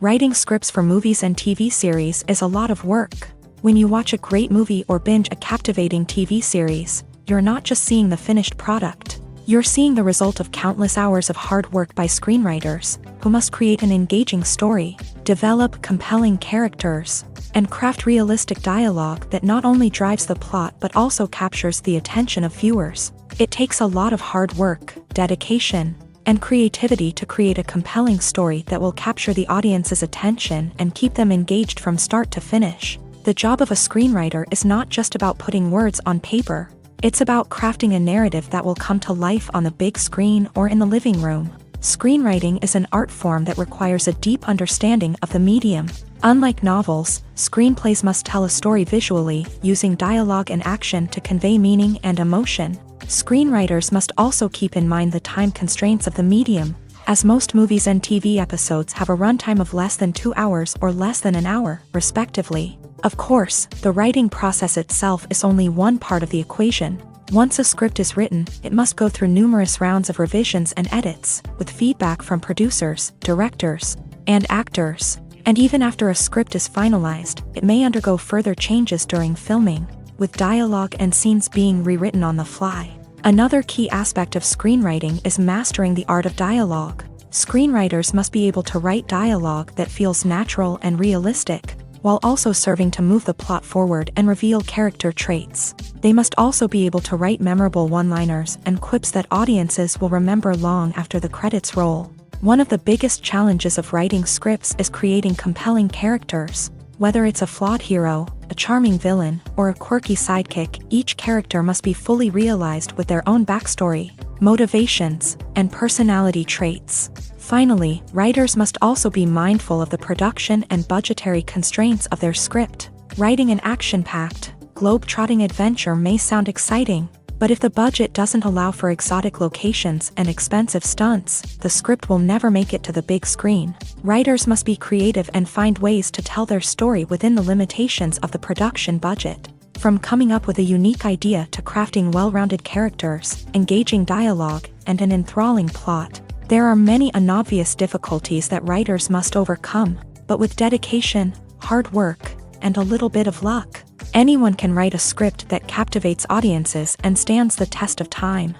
Writing scripts for movies and TV series is a lot of work. When you watch a great movie or binge a captivating TV series, you're not just seeing the finished product. You're seeing the result of countless hours of hard work by screenwriters, who must create an engaging story, develop compelling characters, and craft realistic dialogue that not only drives the plot but also captures the attention of viewers. It takes a lot of hard work, dedication, and creativity to create a compelling story that will capture the audience's attention and keep them engaged from start to finish. The job of a screenwriter is not just about putting words on paper. It's about crafting a narrative that will come to life on the big screen or in the living room. Screenwriting is an art form that requires a deep understanding of the medium. Unlike novels, screenplays must tell a story visually, using dialogue and action to convey meaning and emotion. Screenwriters must also keep in mind the time constraints of the medium, as most movies and TV episodes have a runtime of less than 2 hours or less than an hour, respectively. Of course, the writing process itself is only one part of the equation. Once a script is written, it must go through numerous rounds of revisions and edits, with feedback from producers, directors, and actors. And even after a script is finalized, it may undergo further changes during filming, with dialogue and scenes being rewritten on the fly. Another key aspect of screenwriting is mastering the art of dialogue. Screenwriters must be able to write dialogue that feels natural and realistic, while also serving to move the plot forward and reveal character traits. They must also be able to write memorable one-liners and quips that audiences will remember long after the credits roll. One of the biggest challenges of writing scripts is creating compelling characters. Whether it's a flawed hero, a charming villain, or a quirky sidekick, each character must be fully realized with their own backstory, motivations, and personality traits. Finally, writers must also be mindful of the production and budgetary constraints of their script. Writing an action-packed, globe-trotting adventure may sound exciting, but if the budget doesn't allow for exotic locations and expensive stunts, the script will never make it to the big screen. Writers must be creative and find ways to tell their story within the limitations of the production budget. From coming up with a unique idea to crafting well-rounded characters, engaging dialogue, and an enthralling plot, there are many unobvious difficulties that writers must overcome, but with dedication, hard work, and a little bit of luck, anyone can write a script that captivates audiences and stands the test of time.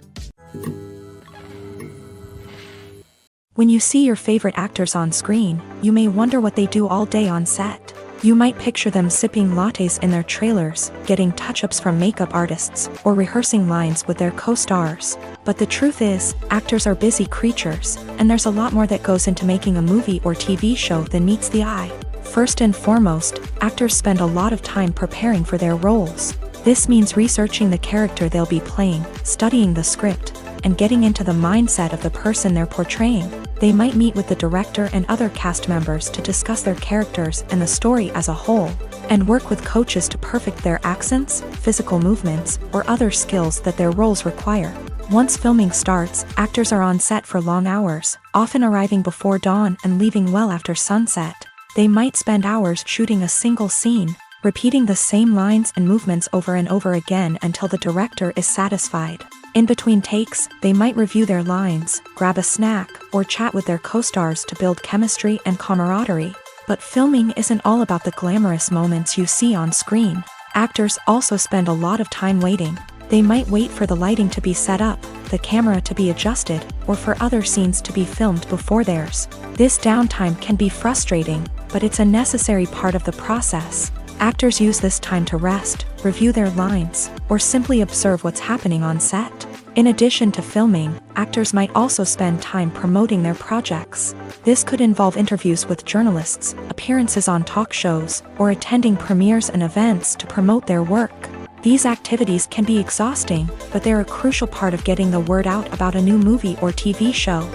When you see your favorite actors on screen, you may wonder what they do all day on set. You might picture them sipping lattes in their trailers, getting touch-ups from makeup artists, or rehearsing lines with their co-stars. But the truth is, actors are busy creatures, and there's a lot more that goes into making a movie or TV show than meets the eye. First and foremost, actors spend a lot of time preparing for their roles. This means researching the character they'll be playing, studying the script, and getting into the mindset of the person they're portraying. They might meet with the director and other cast members to discuss their characters and the story as a whole, and work with coaches to perfect their accents, physical movements, or other skills that their roles require. Once filming starts, actors are on set for long hours, often arriving before dawn and leaving well after sunset. They might spend hours shooting a single scene, repeating the same lines and movements over and over again until the director is satisfied. In between takes, they might review their lines, grab a snack, or chat with their co-stars to build chemistry and camaraderie. But filming isn't all about the glamorous moments you see on screen. Actors also spend a lot of time waiting. They might wait for the lighting to be set up, the camera to be adjusted, or for other scenes to be filmed before theirs. This downtime can be frustrating, but it's a necessary part of the process. Actors use this time to rest, review their lines, or simply observe what's happening on set. In addition to filming, actors might also spend time promoting their projects. This could involve interviews with journalists, appearances on talk shows, or attending premieres and events to promote their work. These activities can be exhausting, but they're a crucial part of getting the word out about a new movie or TV show.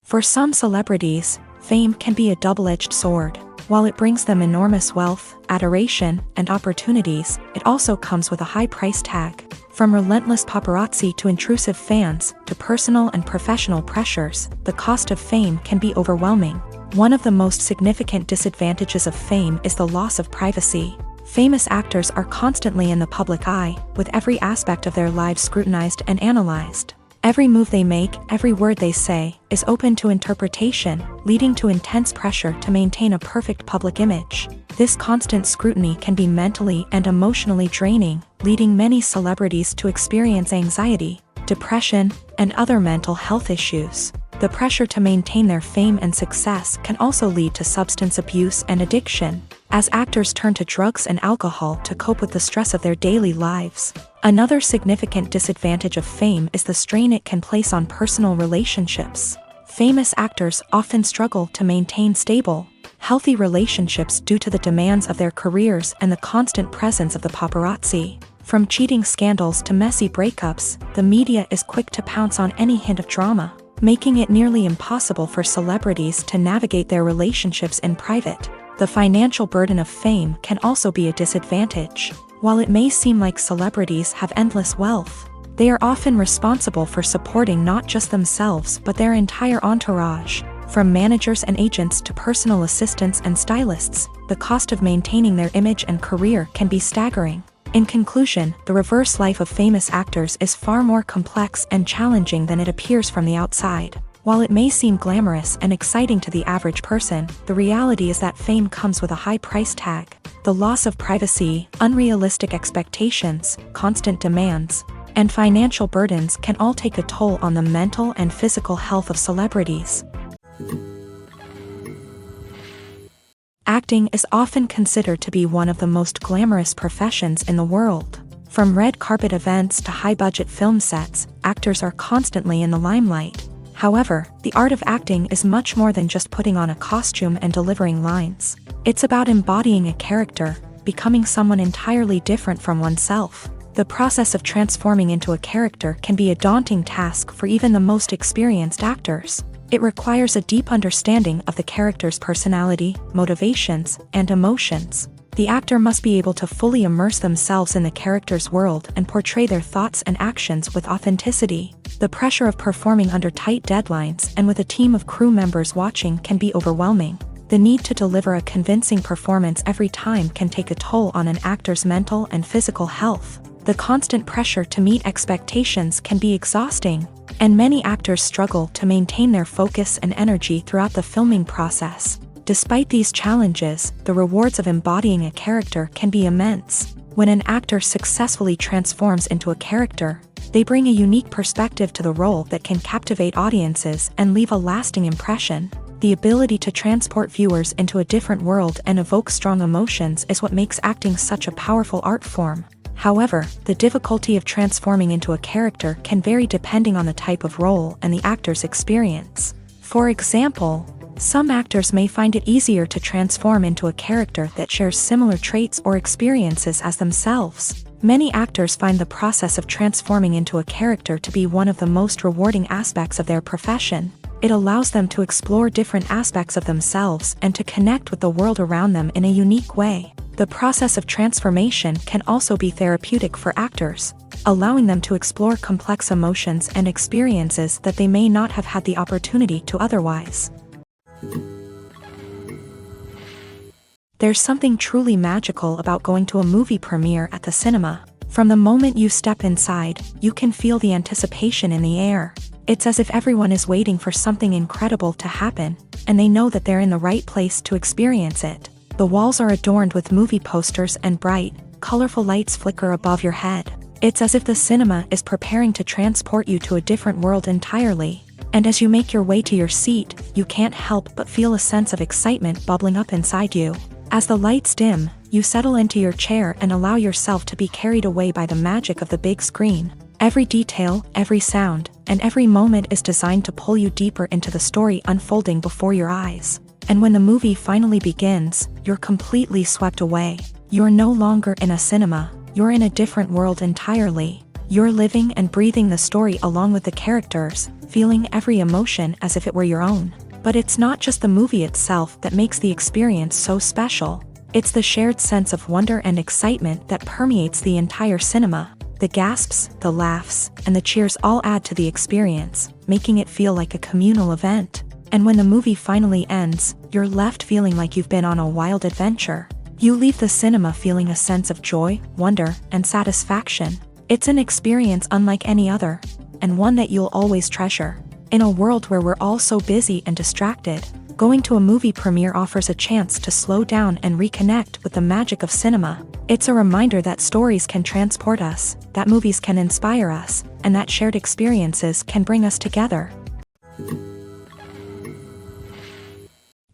For some celebrities, fame can be a double-edged sword. While it brings them enormous wealth, adoration, and opportunities, it also comes with a high price tag. From relentless paparazzi to intrusive fans, to personal and professional pressures, the cost of fame can be overwhelming. One of the most significant disadvantages of fame is the loss of privacy. Famous actors are constantly in the public eye, with every aspect of their lives scrutinized and analyzed. Every move they make, every word they say, is open to interpretation, leading to intense pressure to maintain a perfect public image. This constant scrutiny can be mentally and emotionally draining, leading many celebrities to experience anxiety, depression, and other mental health issues. The pressure to maintain their fame and success can also lead to substance abuse and addiction, as actors turn to drugs and alcohol to cope with the stress of their daily lives. Another significant disadvantage of fame is the strain it can place on personal relationships. Famous actors often struggle to maintain stable, healthy relationships due to the demands of their careers and the constant presence of the paparazzi. From cheating scandals to messy breakups, the media is quick to pounce on any hint of drama, making it nearly impossible for celebrities to navigate their relationships in private. The financial burden of fame can also be a disadvantage. While it may seem like celebrities have endless wealth, they are often responsible for supporting not just themselves but their entire entourage. From managers and agents to personal assistants and stylists, the cost of maintaining their image and career can be staggering. In conclusion, the reverse life of famous actors is far more complex and challenging than it appears from the outside. While it may seem glamorous and exciting to the average person, the reality is that fame comes with a high price tag. The loss of privacy, unrealistic expectations, constant demands, and financial burdens can all take a toll on the mental and physical health of celebrities. Acting is often considered to be one of the most glamorous professions in the world. From red carpet events to high-budget film sets, actors are constantly in the limelight. However, the art of acting is much more than just putting on a costume and delivering lines. It's about embodying a character, becoming someone entirely different from oneself. The process of transforming into a character can be a daunting task for even the most experienced actors. It requires a deep understanding of the character's personality, motivations, and emotions. The actor must be able to fully immerse themselves in the character's world and portray their thoughts and actions with authenticity. The pressure of performing under tight deadlines and with a team of crew members watching can be overwhelming. The need to deliver a convincing performance every time can take a toll on an actor's mental and physical health. The constant pressure to meet expectations can be exhausting, and many actors struggle to maintain their focus and energy throughout the filming process. Despite these challenges, the rewards of embodying a character can be immense. When an actor successfully transforms into a character, they bring a unique perspective to the role that can captivate audiences and leave a lasting impression. The ability to transport viewers into a different world and evoke strong emotions is what makes acting such a powerful art form. However, the difficulty of transforming into a character can vary depending on the type of role and the actor's experience. For example, some actors may find it easier to transform into a character that shares similar traits or experiences as themselves. Many actors find the process of transforming into a character to be one of the most rewarding aspects of their profession. It allows them to explore different aspects of themselves and to connect with the world around them in a unique way. The process of transformation can also be therapeutic for actors, allowing them to explore complex emotions and experiences that they may not have had the opportunity to otherwise. There's something truly magical about going to a movie premiere at the cinema. From the moment you step inside, you can feel the anticipation in the air. It's as if everyone is waiting for something incredible to happen, and they know that they're in the right place to experience it. The walls are adorned with movie posters and bright, colorful lights flicker above your head. It's as if the cinema is preparing to transport you to a different world entirely. And as you make your way to your seat, you can't help but feel a sense of excitement bubbling up inside you. As the lights dim, you settle into your chair and allow yourself to be carried away by the magic of the big screen. Every detail, every sound, and every moment is designed to pull you deeper into the story unfolding before your eyes. And when the movie finally begins, you're completely swept away. You're no longer in a cinema, you're in a different world entirely. You're living and breathing the story along with the characters, feeling every emotion as if it were your own. But it's not just the movie itself that makes the experience so special. It's the shared sense of wonder and excitement that permeates the entire cinema. The gasps, the laughs, and the cheers all add to the experience, making it feel like a communal event. And when the movie finally ends, you're left feeling like you've been on a wild adventure. You leave the cinema feeling a sense of joy, wonder, and satisfaction. It's an experience unlike any other, and one that you'll always treasure. In a world where we're all so busy and distracted, going to a movie premiere offers a chance to slow down and reconnect with the magic of cinema. It's a reminder that stories can transport us, that movies can inspire us, and that shared experiences can bring us together.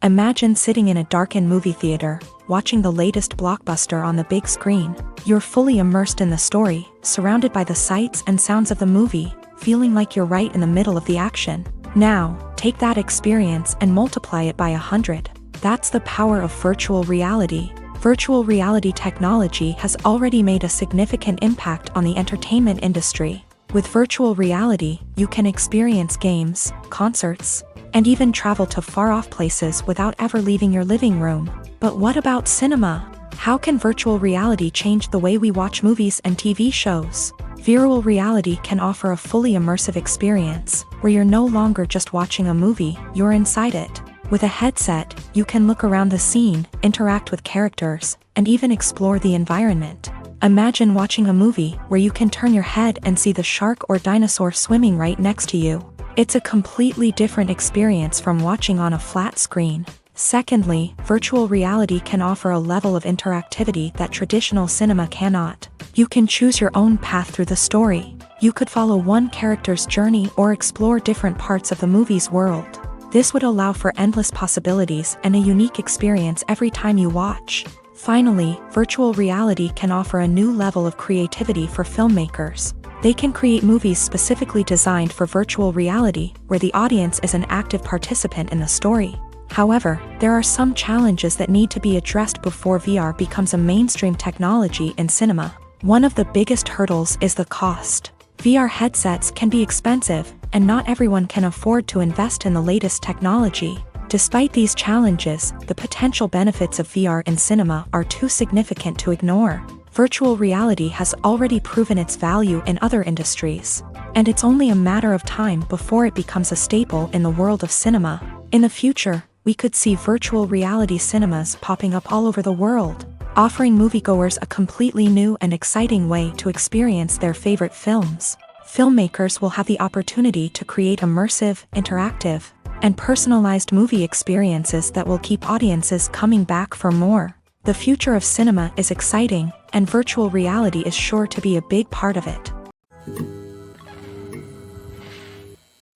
Imagine sitting in a darkened movie theater, watching the latest blockbuster on the big screen. You're fully immersed in the story, surrounded by the sights and sounds of the movie, feeling like you're right in the middle of the action. Now, take that experience and multiply it by 100. That's the power of virtual reality. Virtual reality technology has already made a significant impact on the entertainment industry. With virtual reality, you can experience games, concerts, and even travel to far-off places without ever leaving your living room. But what about cinema? How can virtual reality change the way we watch movies and TV shows? Virtual reality can offer a fully immersive experience, where you're no longer just watching a movie, you're inside it. With a headset, you can look around the scene, interact with characters, and even explore the environment. Imagine watching a movie where you can turn your head and see the shark or dinosaur swimming right next to you. It's a completely different experience from watching on a flat screen. Secondly, virtual reality can offer a level of interactivity that traditional cinema cannot. You can choose your own path through the story. You could follow one character's journey or explore different parts of the movie's world. This would allow for endless possibilities and a unique experience every time you watch. Finally, virtual reality can offer a new level of creativity for filmmakers. They can create movies specifically designed for virtual reality, where the audience is an active participant in the story. However, there are some challenges that need to be addressed before VR becomes a mainstream technology in cinema. One of the biggest hurdles is the cost. VR headsets can be expensive, and not everyone can afford to invest in the latest technology. Despite these challenges, the potential benefits of VR in cinema are too significant to ignore. Virtual reality has already proven its value in other industries, and it's only a matter of time before it becomes a staple in the world of cinema. In the future, we could see virtual reality cinemas popping up all over the world, offering moviegoers a completely new and exciting way to experience their favorite films. Filmmakers will have the opportunity to create immersive, interactive, and personalized movie experiences that will keep audiences coming back for more. The future of cinema is exciting, and virtual reality is sure to be a big part of it.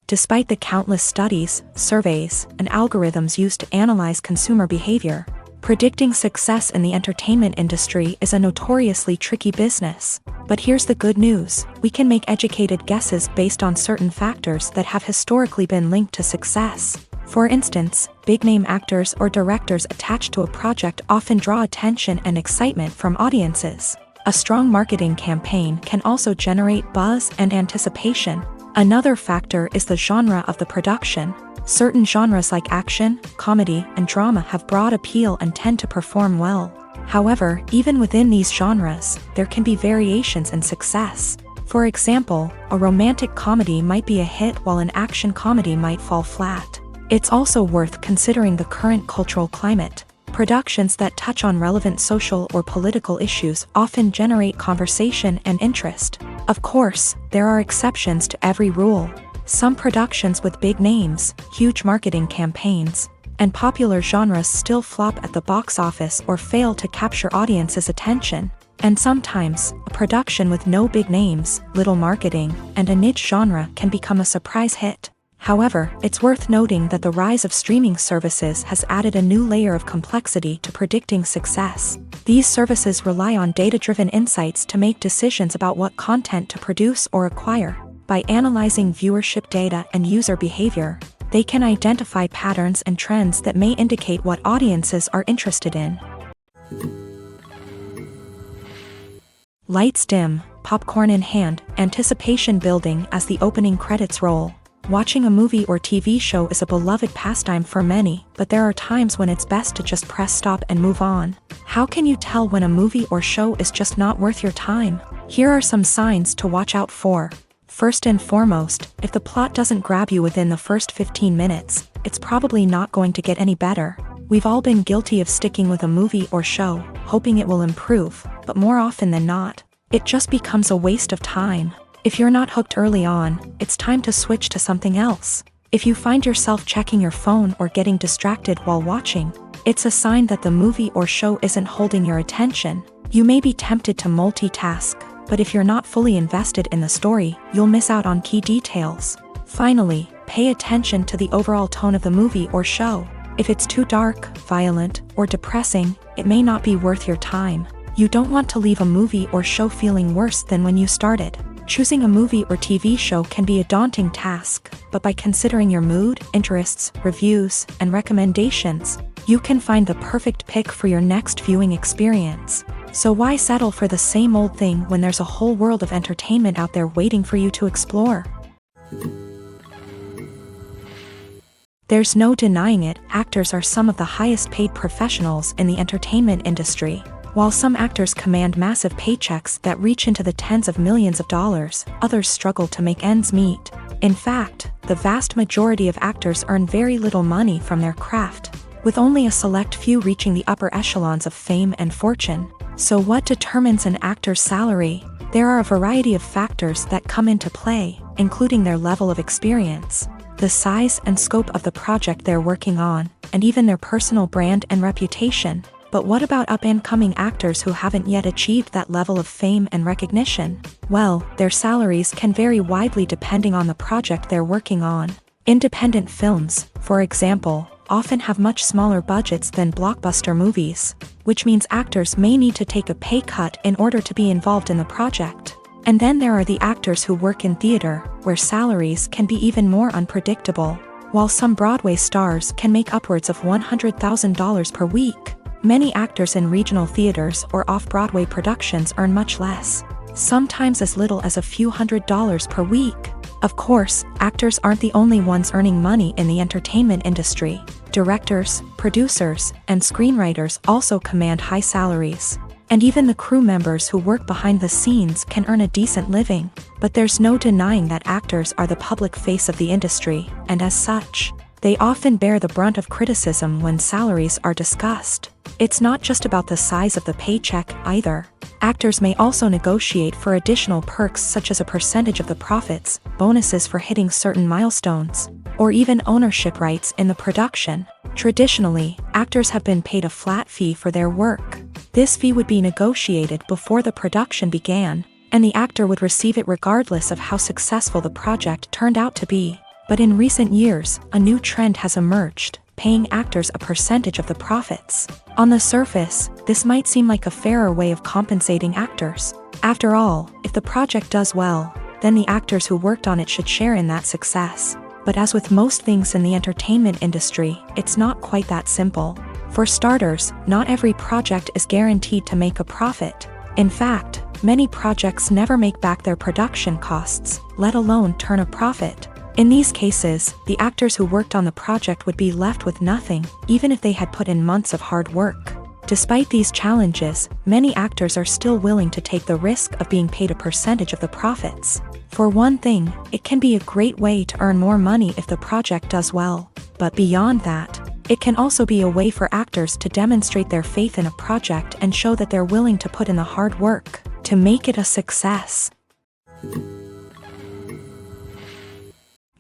Despite the countless studies, surveys, and algorithms used to analyze consumer behavior, predicting success in the entertainment industry is a notoriously tricky business. But here's the good news: we can make educated guesses based on certain factors that have historically been linked to success. For instance, big-name actors or directors attached to a project often draw attention and excitement from audiences. A strong marketing campaign can also generate buzz and anticipation. Another factor is the genre of the production. Certain genres like action, comedy, and drama have broad appeal and tend to perform well. However, even within these genres, there can be variations in success. For example, a romantic comedy might be a hit while an action comedy might fall flat. It's also worth considering the current cultural climate. Productions that touch on relevant social or political issues often generate conversation and interest. Of course, there are exceptions to every rule. Some productions with big names, huge marketing campaigns, and popular genres still flop at the box office or fail to capture audiences' attention. And sometimes, a production with no big names, little marketing, and a niche genre can become a surprise hit. However, it's worth noting that the rise of streaming services has added a new layer of complexity to predicting success. These services rely on data-driven insights to make decisions about what content to produce or acquire. By analyzing viewership data and user behavior, they can identify patterns and trends that may indicate what audiences are interested in. Lights dim, popcorn in hand, anticipation building as the opening credits roll. Watching a movie or TV show is a beloved pastime for many, but there are times when it's best to just press stop and move on. How can you tell when a movie or show is just not worth your time? Here are some signs to watch out for. First and foremost, if the plot doesn't grab you within the first 15 minutes, it's probably not going to get any better. We've all been guilty of sticking with a movie or show, hoping it will improve, but more often than not, it just becomes a waste of time. If you're not hooked early on, it's time to switch to something else. If you find yourself checking your phone or getting distracted while watching, it's a sign that the movie or show isn't holding your attention. You may be tempted to multitask, but if you're not fully invested in the story, you'll miss out on key details. Finally, pay attention to the overall tone of the movie or show. If it's too dark, violent, or depressing, it may not be worth your time. You don't want to leave a movie or show feeling worse than when you started. Choosing a movie or TV show can be a daunting task, but by considering your mood, interests, reviews, and recommendations, you can find the perfect pick for your next viewing experience. So why settle for the same old thing when there's a whole world of entertainment out there waiting for you to explore? There's no denying it, actors are some of the highest paid professionals in the entertainment industry. While some actors command massive paychecks that reach into the tens of millions of dollars, others struggle to make ends meet. In fact, the vast majority of actors earn very little money from their craft, with only a select few reaching the upper echelons of fame and fortune. So what determines an actor's salary? There are a variety of factors that come into play, including their level of experience, the size and scope of the project they're working on, and even their personal brand and reputation. But what about up-and-coming actors who haven't yet achieved that level of fame and recognition? Well, their salaries can vary widely depending on the project they're working on. Independent films, for example, often have much smaller budgets than blockbuster movies, which means actors may need to take a pay cut in order to be involved in the project. And then there are the actors who work in theater, where salaries can be even more unpredictable. While some Broadway stars can make upwards of $100,000 per week, many actors in regional theaters or off-Broadway productions earn much less, sometimes as little as a few $100s per week. Of course, actors aren't the only ones earning money in the entertainment industry. Directors, producers, and screenwriters also command high salaries. And even the crew members who work behind the scenes can earn a decent living. But there's no denying that actors are the public face of the industry, and as such, they often bear the brunt of criticism when salaries are discussed. It's not just about the size of the paycheck, either. Actors may also negotiate for additional perks such as a percentage of the profits, bonuses for hitting certain milestones, or even ownership rights in the production. Traditionally, actors have been paid a flat fee for their work. This fee would be negotiated before the production began, and the actor would receive it regardless of how successful the project turned out to be. But in recent years, a new trend has emerged, paying actors a percentage of the profits. On the surface, this might seem like a fairer way of compensating actors. After all, if the project does well, then the actors who worked on it should share in that success. But as with most things in the entertainment industry, it's not quite that simple. For starters, not every project is guaranteed to make a profit. In fact, many projects never make back their production costs, let alone turn a profit. In these cases, the actors who worked on the project would be left with nothing, even if they had put in months of hard work. Despite these challenges, many actors are still willing to take the risk of being paid a percentage of the profits. For one thing, it can be a great way to earn more money if the project does well. But beyond that, it can also be a way for actors to demonstrate their faith in a project and show that they're willing to put in the hard work to make it a success.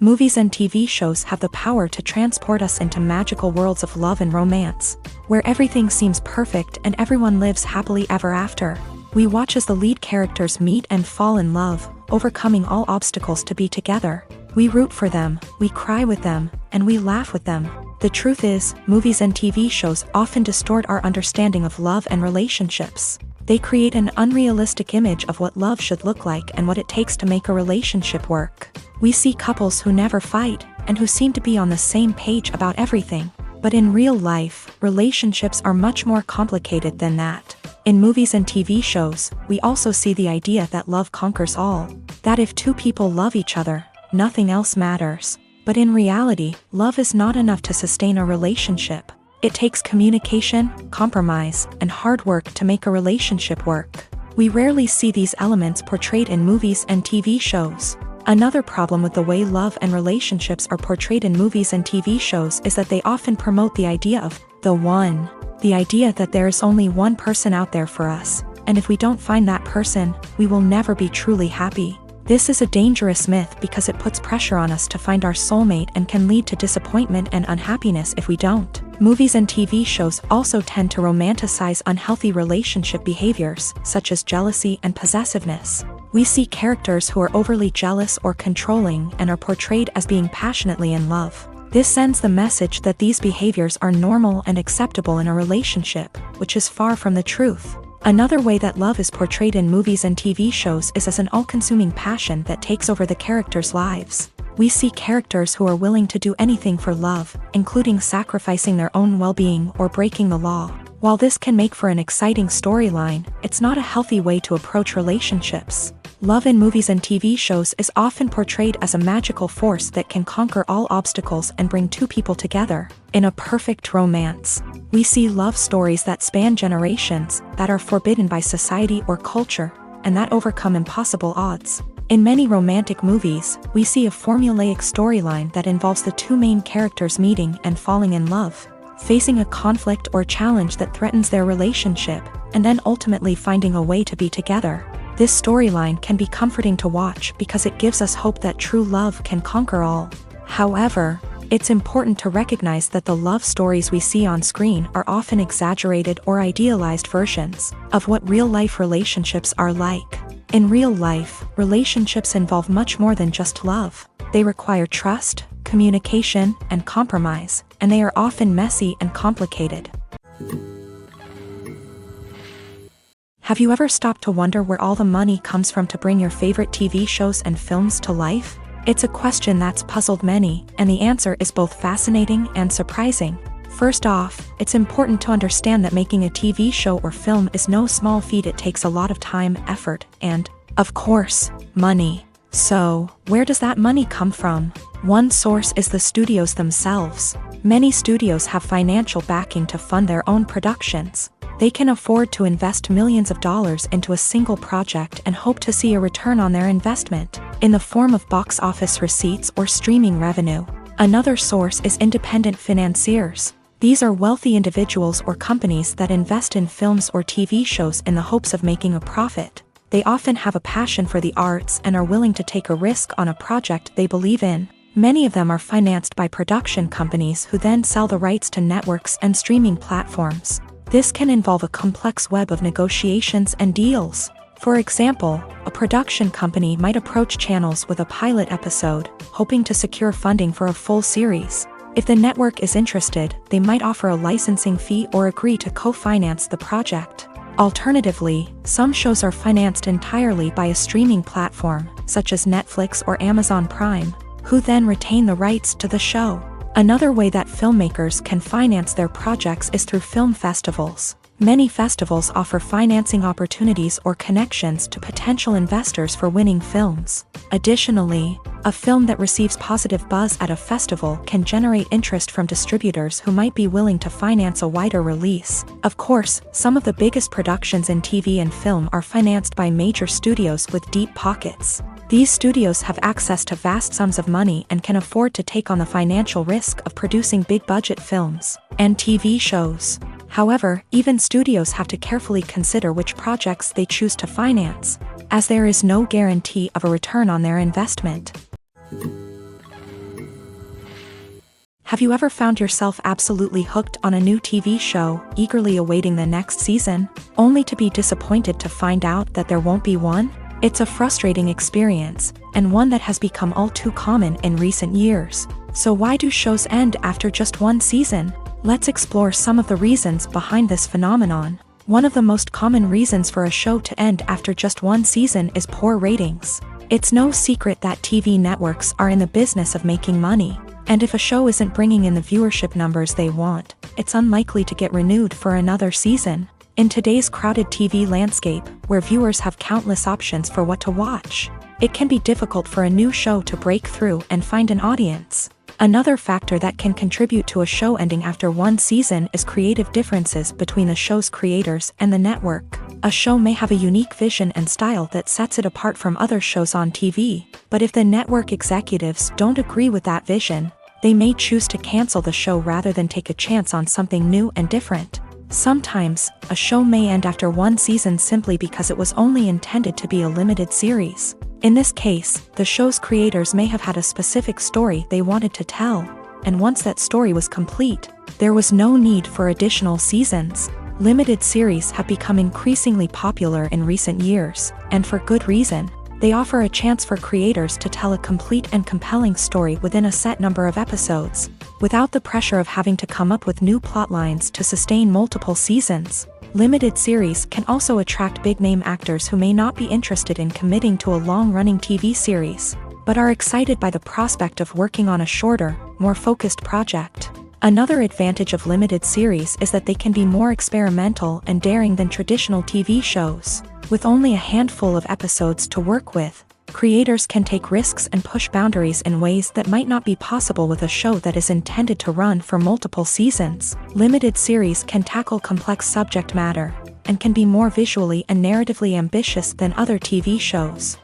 Movies and TV shows have the power to transport us into magical worlds of love and romance, where everything seems perfect and everyone lives happily ever after. We watch as the lead characters meet and fall in love, overcoming all obstacles to be together. We root for them, we cry with them, and we laugh with them. The truth is, movies and TV shows often distort our understanding of love and relationships. They create an unrealistic image of what love should look like and what it takes to make a relationship work. We see couples who never fight, and who seem to be on the same page about everything. But in real life, relationships are much more complicated than that. In movies and TV shows, we also see the idea that love conquers all. That if two people love each other, nothing else matters. But in reality, love is not enough to sustain a relationship. It takes communication, compromise, and hard work to make a relationship work. We rarely see these elements portrayed in movies and TV shows. Another problem with the way love and relationships are portrayed in movies and TV shows is that they often promote the idea of the one. The idea that there is only one person out there for us, and if we don't find that person, we will never be truly happy. This is a dangerous myth because it puts pressure on us to find our soulmate and can lead to disappointment and unhappiness if we don't. Movies and TV shows also tend to romanticize unhealthy relationship behaviors, such as jealousy and possessiveness. We see characters who are overly jealous or controlling and are portrayed as being passionately in love. This sends the message that these behaviors are normal and acceptable in a relationship, which is far from the truth. Another way that love is portrayed in movies and TV shows is as an all-consuming passion that takes over the characters' lives. We see characters who are willing to do anything for love, including sacrificing their own well-being or breaking the law. While this can make for an exciting storyline, it's not a healthy way to approach relationships. Love in movies and TV shows is often portrayed as a magical force that can conquer all obstacles and bring two people together in a perfect romance. We see love stories that span generations, that are forbidden by society or culture, and that overcome impossible odds. In many romantic movies, we see a formulaic storyline that involves the two main characters meeting and falling in love, facing a conflict or challenge that threatens their relationship, and then ultimately finding a way to be together. This storyline can be comforting to watch because it gives us hope that true love can conquer all. However, it's important to recognize that the love stories we see on screen are often exaggerated or idealized versions of what real-life relationships are like. In real life, relationships involve much more than just love. They require trust, communication, and compromise, and they are often messy and complicated. Have you ever stopped to wonder where all the money comes from to bring your favorite TV shows and films to life? It's a question that's puzzled many, and the answer is both fascinating and surprising. First off, it's important to understand that making a TV show or film is no small feat. It takes a lot of time, effort, and, of course, money. So, where does that money come from? One source is the studios themselves. Many studios have financial backing to fund their own productions. They can afford to invest millions of dollars into a single project and hope to see a return on their investment, in the form of box office receipts or streaming revenue. Another source is independent financiers. These are wealthy individuals or companies that invest in films or TV shows in the hopes of making a profit. They often have a passion for the arts and are willing to take a risk on a project they believe in. Many of them are financed by production companies who then sell the rights to networks and streaming platforms. This can involve a complex web of negotiations and deals. For example, a production company might approach channels with a pilot episode, hoping to secure funding for a full series. If the network is interested, they might offer a licensing fee or agree to co-finance the project. Alternatively, some shows are financed entirely by a streaming platform, such as Netflix or Amazon Prime, who then retain the rights to the show. Another way that filmmakers can finance their projects is through film festivals. Many festivals offer financing opportunities or connections to potential investors for winning films. Additionally, a film that receives positive buzz at a festival can generate interest from distributors who might be willing to finance a wider release. Of course, some of the biggest productions in TV and film are financed by major studios with deep pockets. These studios have access to vast sums of money and can afford to take on the financial risk of producing big-budget films and TV shows. However, even studios have to carefully consider which projects they choose to finance, as there is no guarantee of a return on their investment. Have you ever found yourself absolutely hooked on a new TV show, eagerly awaiting the next season, only to be disappointed to find out that there won't be one? It's a frustrating experience, and one that has become all too common in recent years. So why do shows end after just one season? Let's explore some of the reasons behind this phenomenon. One of the most common reasons for a show to end after just one season is poor ratings. It's no secret that TV networks are in the business of making money, and if a show isn't bringing in the viewership numbers they want, it's unlikely to get renewed for another season. In today's crowded TV landscape, where viewers have countless options for what to watch, it can be difficult for a new show to break through and find an audience. Another factor that can contribute to a show ending after one season is creative differences between the show's creators and the network. A show may have a unique vision and style that sets it apart from other shows on TV, but if the network executives don't agree with that vision, they may choose to cancel the show rather than take a chance on something new and different. Sometimes, a show may end after one season simply because it was only intended to be a limited series. In this case, the show's creators may have had a specific story they wanted to tell, and once that story was complete, there was no need for additional seasons. Limited series have become increasingly popular in recent years, and for good reason. They offer a chance for creators to tell a complete and compelling story within a set number of episodes, without the pressure of having to come up with new plot lines to sustain multiple seasons. Limited series can also attract big-name actors who may not be interested in committing to a long-running TV series, but are excited by the prospect of working on a shorter, more focused project. Another advantage of limited series is that they can be more experimental and daring than traditional TV shows. With only a handful of episodes to work with, creators can take risks and push boundaries in ways that might not be possible with a show that is intended to run for multiple seasons. Limited series can tackle complex subject matter, and can be more visually and narratively ambitious than other TV shows.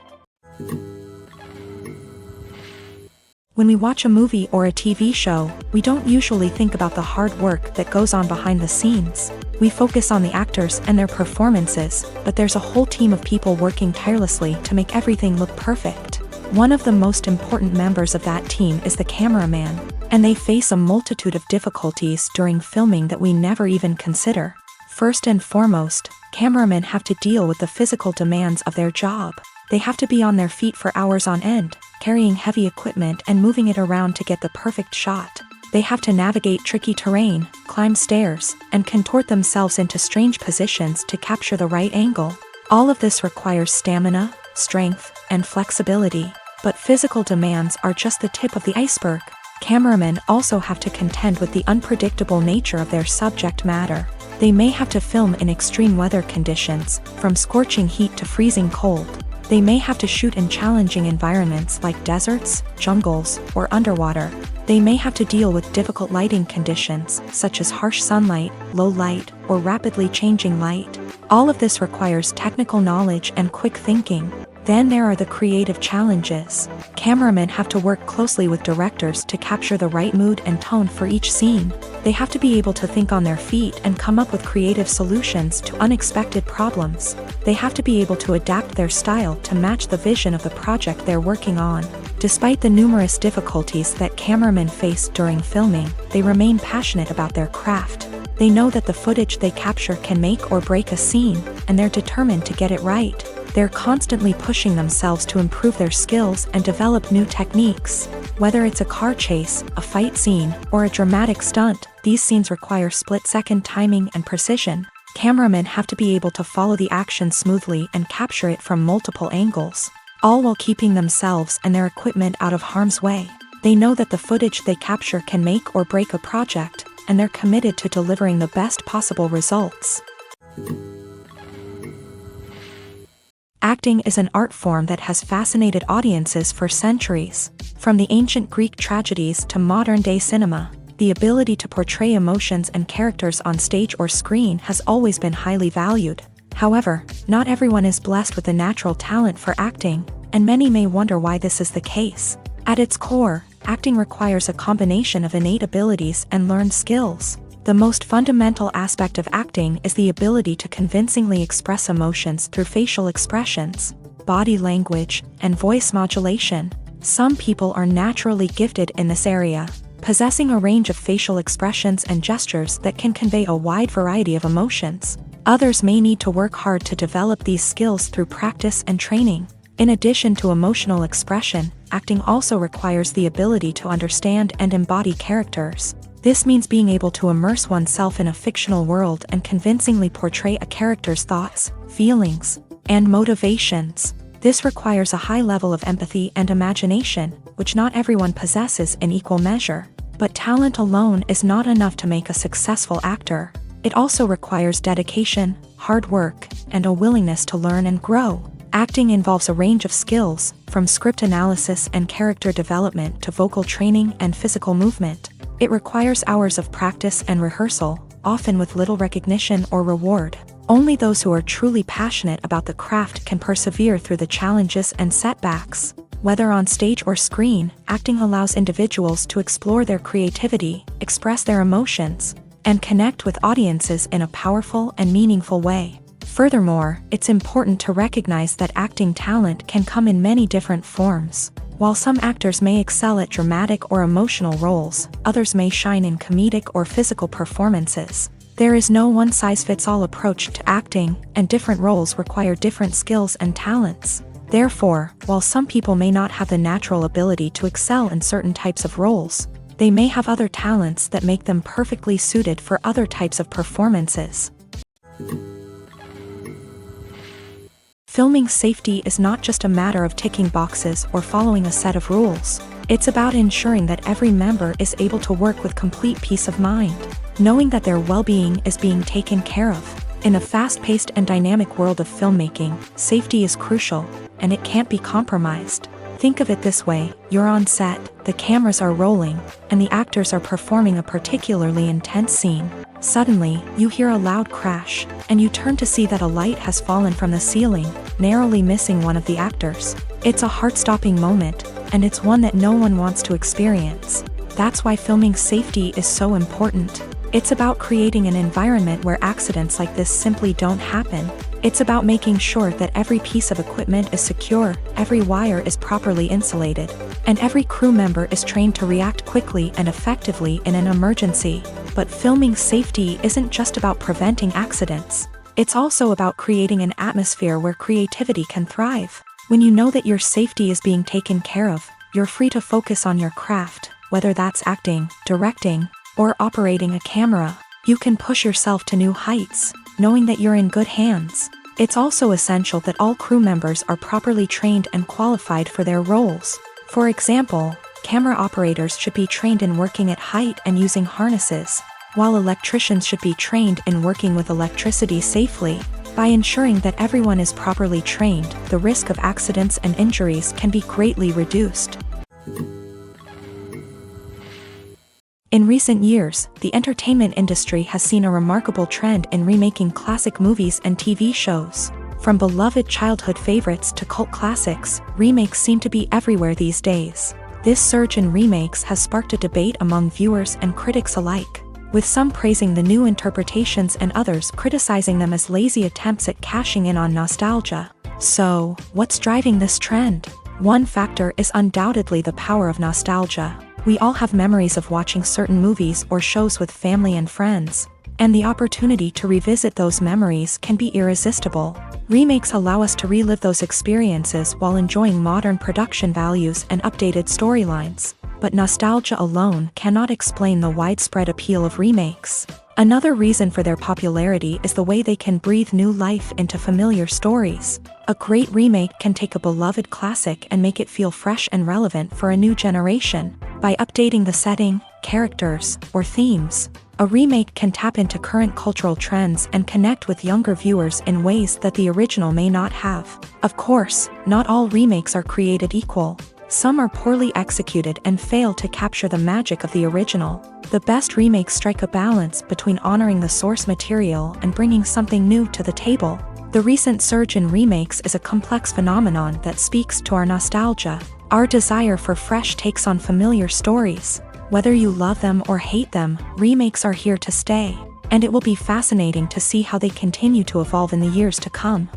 When we watch a movie or a TV show, we don't usually think about the hard work that goes on behind the scenes. We focus on the actors and their performances, but there's a whole team of people working tirelessly to make everything look perfect. One of the most important members of that team is the cameraman, and they face a multitude of difficulties during filming that we never even consider. First and foremost, cameramen have to deal with the physical demands of their job. They have to be on their feet for hours on end, carrying heavy equipment and moving it around to get the perfect shot. They have to navigate tricky terrain, climb stairs, and contort themselves into strange positions to capture the right angle. All of this requires stamina, strength, and flexibility. But physical demands are just the tip of the iceberg. Cameramen also have to contend with the unpredictable nature of their subject matter. They may have to film in extreme weather conditions, from scorching heat to freezing cold. They may have to shoot in challenging environments like deserts, jungles, or underwater. They may have to deal with difficult lighting conditions, such as harsh sunlight, low light, or rapidly changing light. All of this requires technical knowledge and quick thinking. Then there are the creative challenges. Cameramen have to work closely with directors to capture the right mood and tone for each scene. They have to be able to think on their feet and come up with creative solutions to unexpected problems. They have to be able to adapt their style to match the vision of the project they're working on. Despite the numerous difficulties that cameramen face during filming, they remain passionate about their craft. They know that the footage they capture can make or break a scene, and they're determined to get it right. They're constantly pushing themselves to improve their skills and develop new techniques. Whether it's a car chase, a fight scene, or a dramatic stunt, these scenes require split-second timing and precision. Cameramen have to be able to follow the action smoothly and capture it from multiple angles, all while keeping themselves and their equipment out of harm's way. They know that the footage they capture can make or break a project, and they're committed to delivering the best possible results. Acting is an art form that has fascinated audiences for centuries. From the ancient Greek tragedies to modern-day cinema, the ability to portray emotions and characters on stage or screen has always been highly valued. However, not everyone is blessed with a natural talent for acting, and many may wonder why this is the case. At its core, acting requires a combination of innate abilities and learned skills. The most fundamental aspect of acting is the ability to convincingly express emotions through facial expressions, body language, and voice modulation. Some people are naturally gifted in this area, possessing a range of facial expressions and gestures that can convey a wide variety of emotions. Others may need to work hard to develop these skills through practice and training. In addition to emotional expression, acting also requires the ability to understand and embody characters. This means being able to immerse oneself in a fictional world and convincingly portray a character's thoughts, feelings, and motivations. This requires a high level of empathy and imagination, which not everyone possesses in equal measure. But talent alone is not enough to make a successful actor. It also requires dedication, hard work, and a willingness to learn and grow. Acting involves a range of skills, from script analysis and character development to vocal training and physical movement. It requires hours of practice and rehearsal, often with little recognition or reward. Only those who are truly passionate about the craft can persevere through the challenges and setbacks. Whether on stage or screen, acting allows individuals to explore their creativity, express their emotions, and connect with audiences in a powerful and meaningful way. Furthermore, it's important to recognize that acting talent can come in many different forms. While some actors may excel at dramatic or emotional roles, others may shine in comedic or physical performances. There is no one-size-fits-all approach to acting, and different roles require different skills and talents. Therefore, while some people may not have the natural ability to excel in certain types of roles, they may have other talents that make them perfectly suited for other types of performances. Filming safety is not just a matter of ticking boxes or following a set of rules. It's about ensuring that every member is able to work with complete peace of mind, knowing that their well-being is being taken care of. In a fast-paced and dynamic world of filmmaking, safety is crucial, and it can't be compromised. Think of it this way: you're on set, the cameras are rolling, and the actors are performing a particularly intense scene. Suddenly, you hear a loud crash, and you turn to see that a light has fallen from the ceiling, narrowly missing one of the actors. It's a heart-stopping moment, and it's one that no one wants to experience. That's why filming safety is so important. It's about creating an environment where accidents like this simply don't happen. It's about making sure that every piece of equipment is secure, every wire is properly insulated, and every crew member is trained to react quickly and effectively in an emergency. But filming safety isn't just about preventing accidents. It's also about creating an atmosphere where creativity can thrive. When you know that your safety is being taken care of, you're free to focus on your craft, whether that's acting, directing, or operating a camera. You can push yourself to new heights, knowing that you're in good hands. It's also essential that all crew members are properly trained and qualified for their roles. For example, camera operators should be trained in working at height and using harnesses, while electricians should be trained in working with electricity safely. By ensuring that everyone is properly trained, the risk of accidents and injuries can be greatly reduced. In recent years, the entertainment industry has seen a remarkable trend in remaking classic movies and TV shows. From beloved childhood favorites to cult classics, remakes seem to be everywhere these days. This surge in remakes has sparked a debate among viewers and critics alike, with some praising the new interpretations and others criticizing them as lazy attempts at cashing in on nostalgia. So, what's driving this trend? One factor is undoubtedly the power of nostalgia. We all have memories of watching certain movies or shows with family and friends, and the opportunity to revisit those memories can be irresistible. Remakes allow us to relive those experiences while enjoying modern production values and updated storylines. But nostalgia alone cannot explain the widespread appeal of remakes. Another reason for their popularity is the way they can breathe new life into familiar stories. A great remake can take a beloved classic and make it feel fresh and relevant for a new generation. By updating the setting, characters, or themes, a remake can tap into current cultural trends and connect with younger viewers in ways that the original may not have. Of course, not all remakes are created equal. Some are poorly executed and fail to capture the magic of the original. The best remakes strike a balance between honoring the source material and bringing something new to the table. The recent surge in remakes is a complex phenomenon that speaks to our nostalgia, our desire for fresh takes on familiar stories. Whether you love them or hate them, remakes are here to stay, and it will be fascinating to see how they continue to evolve in the years to come.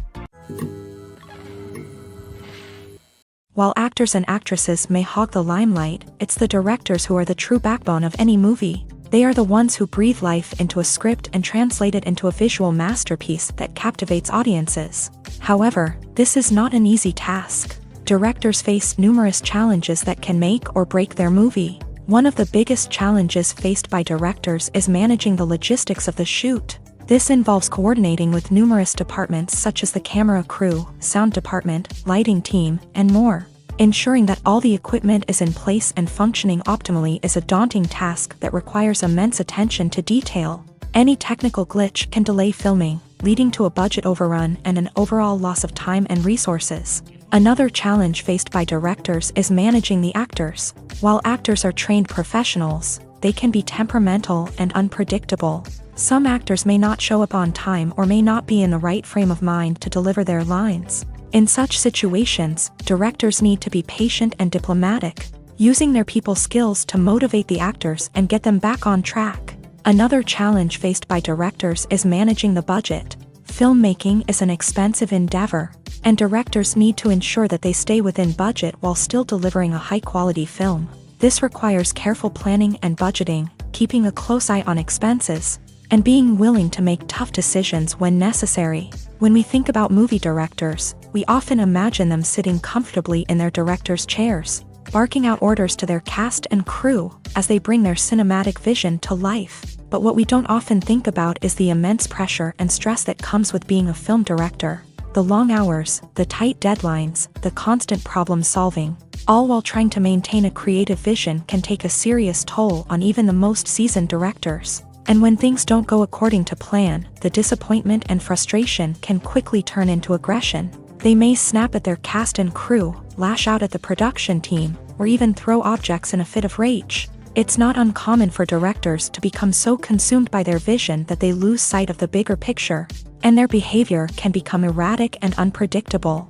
While actors and actresses may hog the limelight, it's the directors who are the true backbone of any movie. They are the ones who breathe life into a script and translate it into a visual masterpiece that captivates audiences. However, this is not an easy task. Directors face numerous challenges that can make or break their movie. One of the biggest challenges faced by directors is managing the logistics of the shoot. This involves coordinating with numerous departments such as the camera crew, sound department, lighting team, and more. Ensuring that all the equipment is in place and functioning optimally is a daunting task that requires immense attention to detail. Any technical glitch can delay filming, leading to a budget overrun and an overall loss of time and resources. Another challenge faced by directors is managing the actors. While actors are trained professionals, they can be temperamental and unpredictable. Some actors may not show up on time or may not be in the right frame of mind to deliver their lines. In such situations, directors need to be patient and diplomatic, using their people skills to motivate the actors and get them back on track. Another challenge faced by directors is managing the budget. Filmmaking is an expensive endeavor, and directors need to ensure that they stay within budget while still delivering a high-quality film. This requires careful planning and budgeting, keeping a close eye on expenses, and being willing to make tough decisions when necessary. When we think about movie directors, we often imagine them sitting comfortably in their director's chairs, barking out orders to their cast and crew as they bring their cinematic vision to life. But what we don't often think about is the immense pressure and stress that comes with being a film director. The long hours, the tight deadlines, the constant problem solving, all while trying to maintain a creative vision can take a serious toll on even the most seasoned directors. And when things don't go according to plan, the disappointment and frustration can quickly turn into aggression. They may snap at their cast and crew, lash out at the production team, or even throw objects in a fit of rage. It's not uncommon for directors to become so consumed by their vision that they lose sight of the bigger picture, and their behavior can become erratic and unpredictable.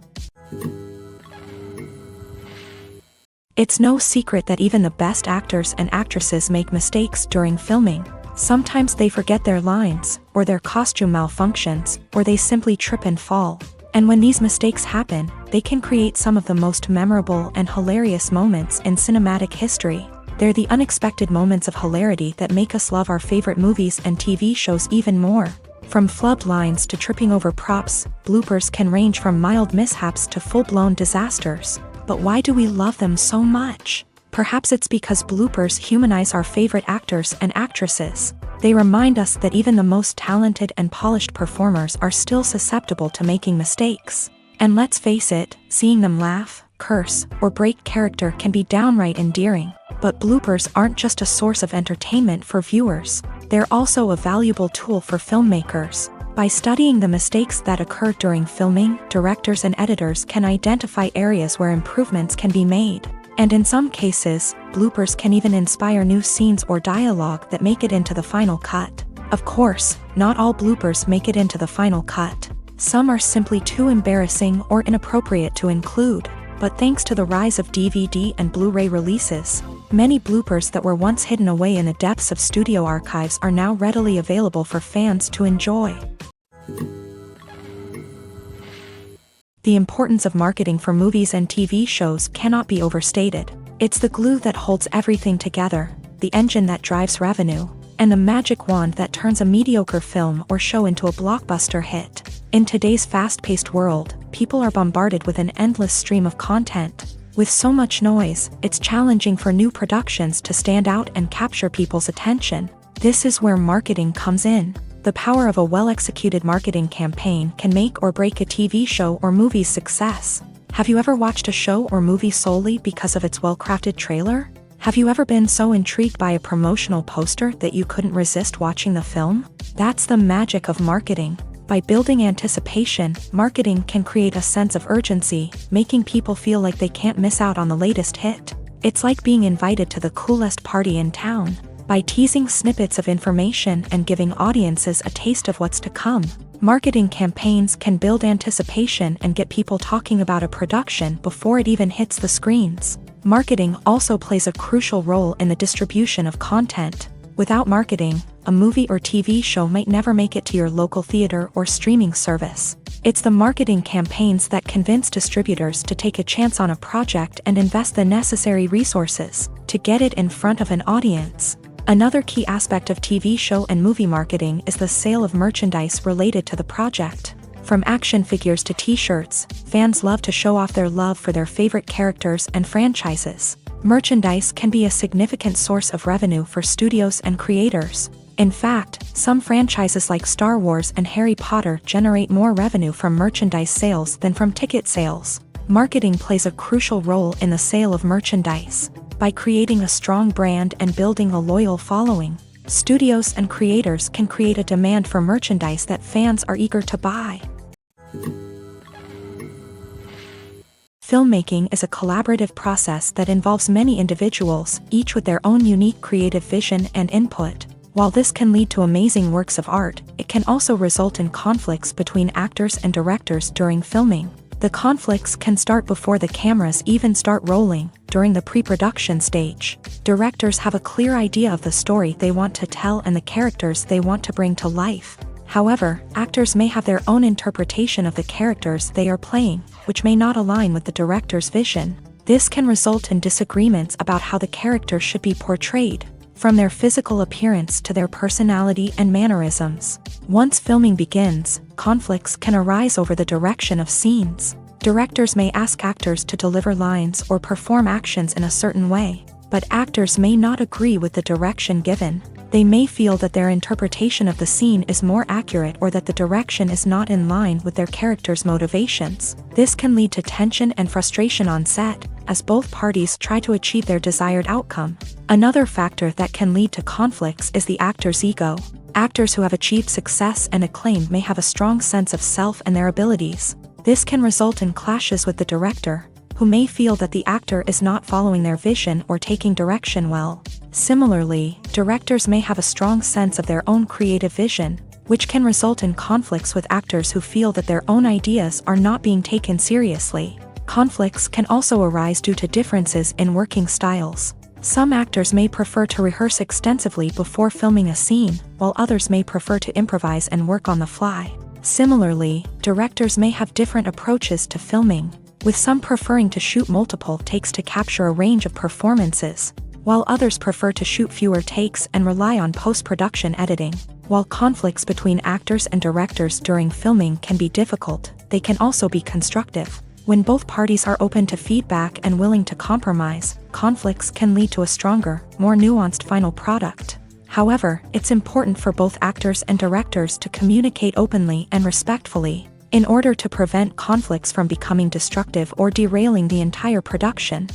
It's no secret that even the best actors and actresses make mistakes during filming. Sometimes they forget their lines, or their costume malfunctions, or they simply trip and fall. And when these mistakes happen, they can create some of the most memorable and hilarious moments in cinematic history. They're the unexpected moments of hilarity that make us love our favorite movies and TV shows even more. From flubbed lines to tripping over props, bloopers can range from mild mishaps to full-blown disasters. But why do we love them so much? Perhaps it's because bloopers humanize our favorite actors and actresses. They remind us that even the most talented and polished performers are still susceptible to making mistakes. And let's face it, seeing them laugh, curse, or break character can be downright endearing. But bloopers aren't just a source of entertainment for viewers. They're also a valuable tool for filmmakers. By studying the mistakes that occur during filming, directors and editors can identify areas where improvements can be made. And in some cases, bloopers can even inspire new scenes or dialogue that make it into the final cut. Of course, not all bloopers make it into the final cut. Some are simply too embarrassing or inappropriate to include. But thanks to the rise of DVD and Blu-ray releases, many bloopers that were once hidden away in the depths of studio archives are now readily available for fans to enjoy. The importance of marketing for movies and TV shows cannot be overstated. It's the glue that holds everything together, the engine that drives revenue, and the magic wand that turns a mediocre film or show into a blockbuster hit. In today's fast-paced world, people are bombarded with an endless stream of content. With so much noise, it's challenging for new productions to stand out and capture people's attention. This is where marketing comes in. The power of a well-executed marketing campaign can make or break a TV show or movie's success. Have you ever watched a show or movie solely because of its well-crafted trailer? Have you ever been so intrigued by a promotional poster that you couldn't resist watching the film? That's the magic of marketing. By building anticipation, marketing can create a sense of urgency, making people feel like they can't miss out on the latest hit. It's like being invited to the coolest party in town. By teasing snippets of information and giving audiences a taste of what's to come, marketing campaigns can build anticipation and get people talking about a production before it even hits the screens. Marketing also plays a crucial role in the distribution of content. Without marketing, a movie or TV show might never make it to your local theater or streaming service. It's the marketing campaigns that convince distributors to take a chance on a project and invest the necessary resources to get it in front of an audience. Another key aspect of TV show and movie marketing is the sale of merchandise related to the project. From action figures to t-shirts, fans love to show off their love for their favorite characters and franchises. Merchandise can be a significant source of revenue for studios and creators. In fact, some franchises like Star Wars and Harry Potter generate more revenue from merchandise sales than from ticket sales. Marketing plays a crucial role in the sale of merchandise. By creating a strong brand and building a loyal following, studios and creators can create a demand for merchandise that fans are eager to buy. Filmmaking is a collaborative process that involves many individuals, each with their own unique creative vision and input. While this can lead to amazing works of art, it can also result in conflicts between actors and directors during filming. The conflicts can start before the cameras even start rolling, during the pre-production stage. Directors have a clear idea of the story they want to tell and the characters they want to bring to life. However, actors may have their own interpretation of the characters they are playing, which may not align with the director's vision. This can result in disagreements about how the character should be portrayed, from their physical appearance to their personality and mannerisms. Once filming begins, conflicts can arise over the direction of scenes. Directors may ask actors to deliver lines or perform actions in a certain way, but actors may not agree with the direction given. They may feel that their interpretation of the scene is more accurate or that the direction is not in line with their character's motivations. This can lead to tension and frustration on set, as both parties try to achieve their desired outcome. Another factor that can lead to conflicts is the actor's ego. Actors who have achieved success and acclaim may have a strong sense of self and their abilities. This can result in clashes with the director, who may feel that the actor is not following their vision or taking direction well. Similarly, directors may have a strong sense of their own creative vision, which can result in conflicts with actors who feel that their own ideas are not being taken seriously. Conflicts can also arise due to differences in working styles. Some actors may prefer to rehearse extensively before filming a scene, while others may prefer to improvise and work on the fly. Similarly, directors may have different approaches to filming, with some preferring to shoot multiple takes to capture a range of performances, while others prefer to shoot fewer takes and rely on post-production editing. While conflicts between actors and directors during filming can be difficult, they can also be constructive. When both parties are open to feedback and willing to compromise, conflicts can lead to a stronger, more nuanced final product. However, it's important for both actors and directors to communicate openly and respectfully, in order to prevent conflicts from becoming destructive or derailing the entire production.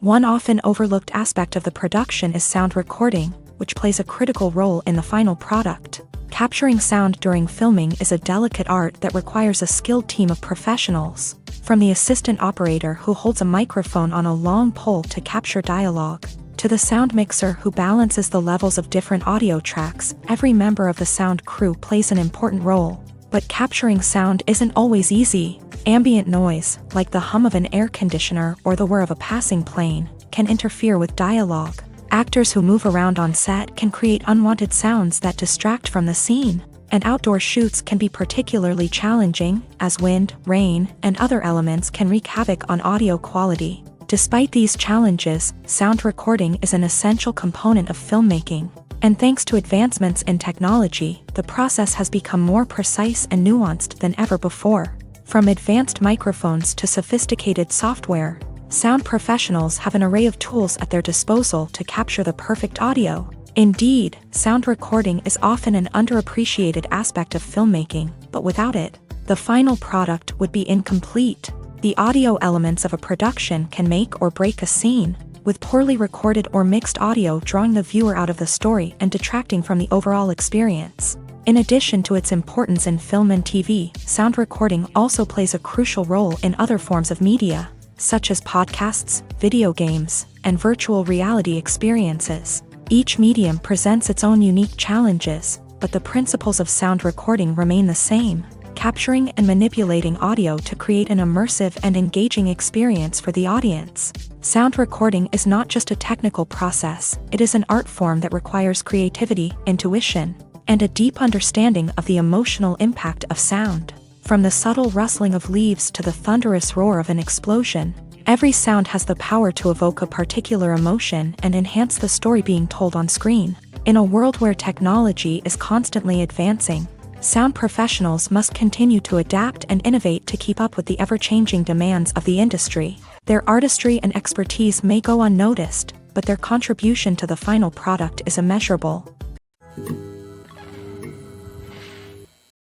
One often overlooked aspect of the production is sound recording, which plays a critical role in the final product. Capturing sound during filming is a delicate art that requires a skilled team of professionals, from the assistant operator who holds a microphone on a long pole to capture dialogue, to the sound mixer who balances the levels of different audio tracks. Every member of the sound crew plays an important role. But capturing sound isn't always easy. Ambient noise, like the hum of an air conditioner or the whir of a passing plane, can interfere with dialogue. Actors who move around on set can create unwanted sounds that distract from the scene, and outdoor shoots can be particularly challenging, as wind, rain, and other elements can wreak havoc on audio quality. Despite these challenges, sound recording is an essential component of filmmaking, and thanks to advancements in technology, the process has become more precise and nuanced than ever before. From advanced microphones to sophisticated software, sound professionals have an array of tools at their disposal to capture the perfect audio. Indeed, sound recording is often an underappreciated aspect of filmmaking, but without it, the final product would be incomplete. The audio elements of a production can make or break a scene, with poorly recorded or mixed audio drawing the viewer out of the story and detracting from the overall experience. In addition to its importance in film and TV, sound recording also plays a crucial role in other forms of media, such as podcasts, video games, and virtual reality experiences. Each medium presents its own unique challenges, but the principles of sound recording remain the same: capturing and manipulating audio to create an immersive and engaging experience for the audience. Sound recording is not just a technical process, it is an art form that requires creativity, intuition, and a deep understanding of the emotional impact of sound. From the subtle rustling of leaves to the thunderous roar of an explosion, every sound has the power to evoke a particular emotion and enhance the story being told on screen. In a world where technology is constantly advancing, sound professionals must continue to adapt and innovate to keep up with the ever-changing demands of the industry. Their artistry and expertise may go unnoticed, but their contribution to the final product is immeasurable.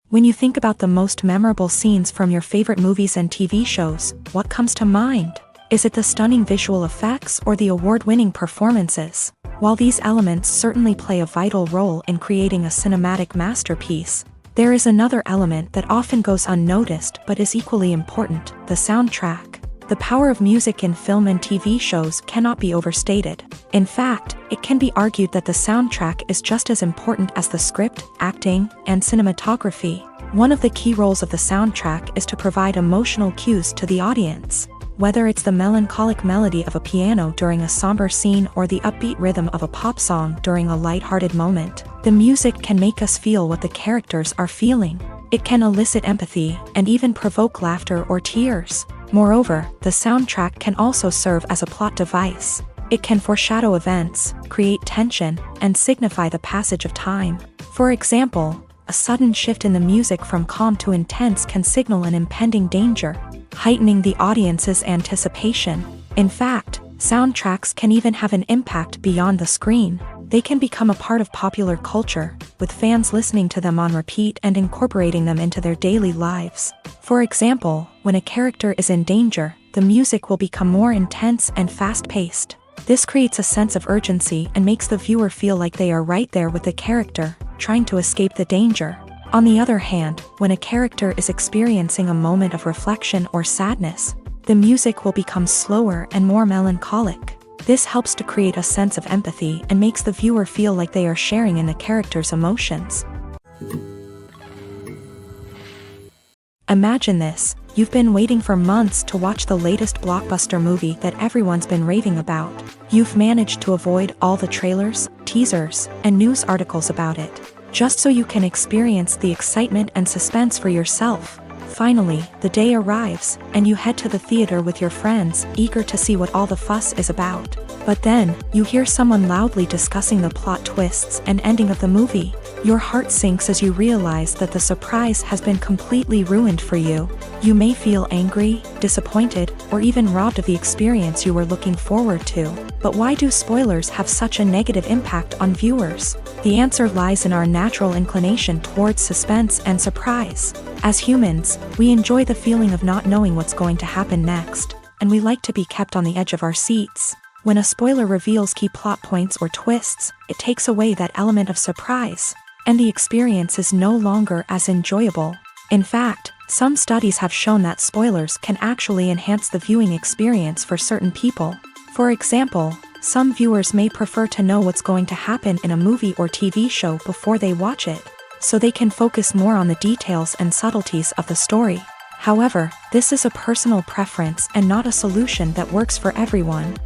When you think about the most memorable scenes from your favorite movies and TV shows, what comes to mind? Is it the stunning visual effects or the award-winning performances? While these elements certainly play a vital role in creating a cinematic masterpiece, there is another element that often goes unnoticed but is equally important: the soundtrack. The power of music in film and TV shows cannot be overstated. In fact, it can be argued that the soundtrack is just as important as the script, acting, and cinematography. One of the key roles of the soundtrack is to provide emotional cues to the audience. Whether it's the melancholic melody of a piano during a somber scene or the upbeat rhythm of a pop song during a lighthearted moment, the music can make us feel what the characters are feeling. It can elicit empathy and even provoke laughter or tears. Moreover, the soundtrack can also serve as a plot device. It can foreshadow events, create tension, and signify the passage of time. For example, a sudden shift in the music from calm to intense can signal an impending danger, heightening the audience's anticipation. In fact, soundtracks can even have an impact beyond the screen. They can become a part of popular culture, with fans listening to them on repeat and incorporating them into their daily lives. For example, when a character is in danger, the music will become more intense and fast-paced. This creates a sense of urgency and makes the viewer feel like they are right there with the character, trying to escape the danger. On the other hand, when a character is experiencing a moment of reflection or sadness, the music will become slower and more melancholic. This helps to create a sense of empathy and makes the viewer feel like they are sharing in the character's emotions. Imagine this: you've been waiting for months to watch the latest blockbuster movie that everyone's been raving about. You've managed to avoid all the trailers, teasers, and news articles about it. just so you can experience the excitement and suspense for yourself. Finally, the day arrives, and you head to the theater with your friends, eager to see what all the fuss is about. But then, you hear someone loudly discussing the plot twists and ending of the movie. Your heart sinks as you realize that the surprise has been completely ruined for you. You may feel angry, disappointed, or even robbed of the experience you were looking forward to. But why do spoilers have such a negative impact on viewers? The answer lies in our natural inclination towards suspense and surprise. As humans, we enjoy the feeling of not knowing what's going to happen next, and we like to be kept on the edge of our seats. When a spoiler reveals key plot points or twists, it takes away that element of surprise, and the experience is no longer as enjoyable. In fact, some studies have shown that spoilers can actually enhance the viewing experience for certain people. For example, some viewers may prefer to know what's going to happen in a movie or TV show before they watch it, so they can focus more on the details and subtleties of the story. However, this is a personal preference and not a solution that works for everyone.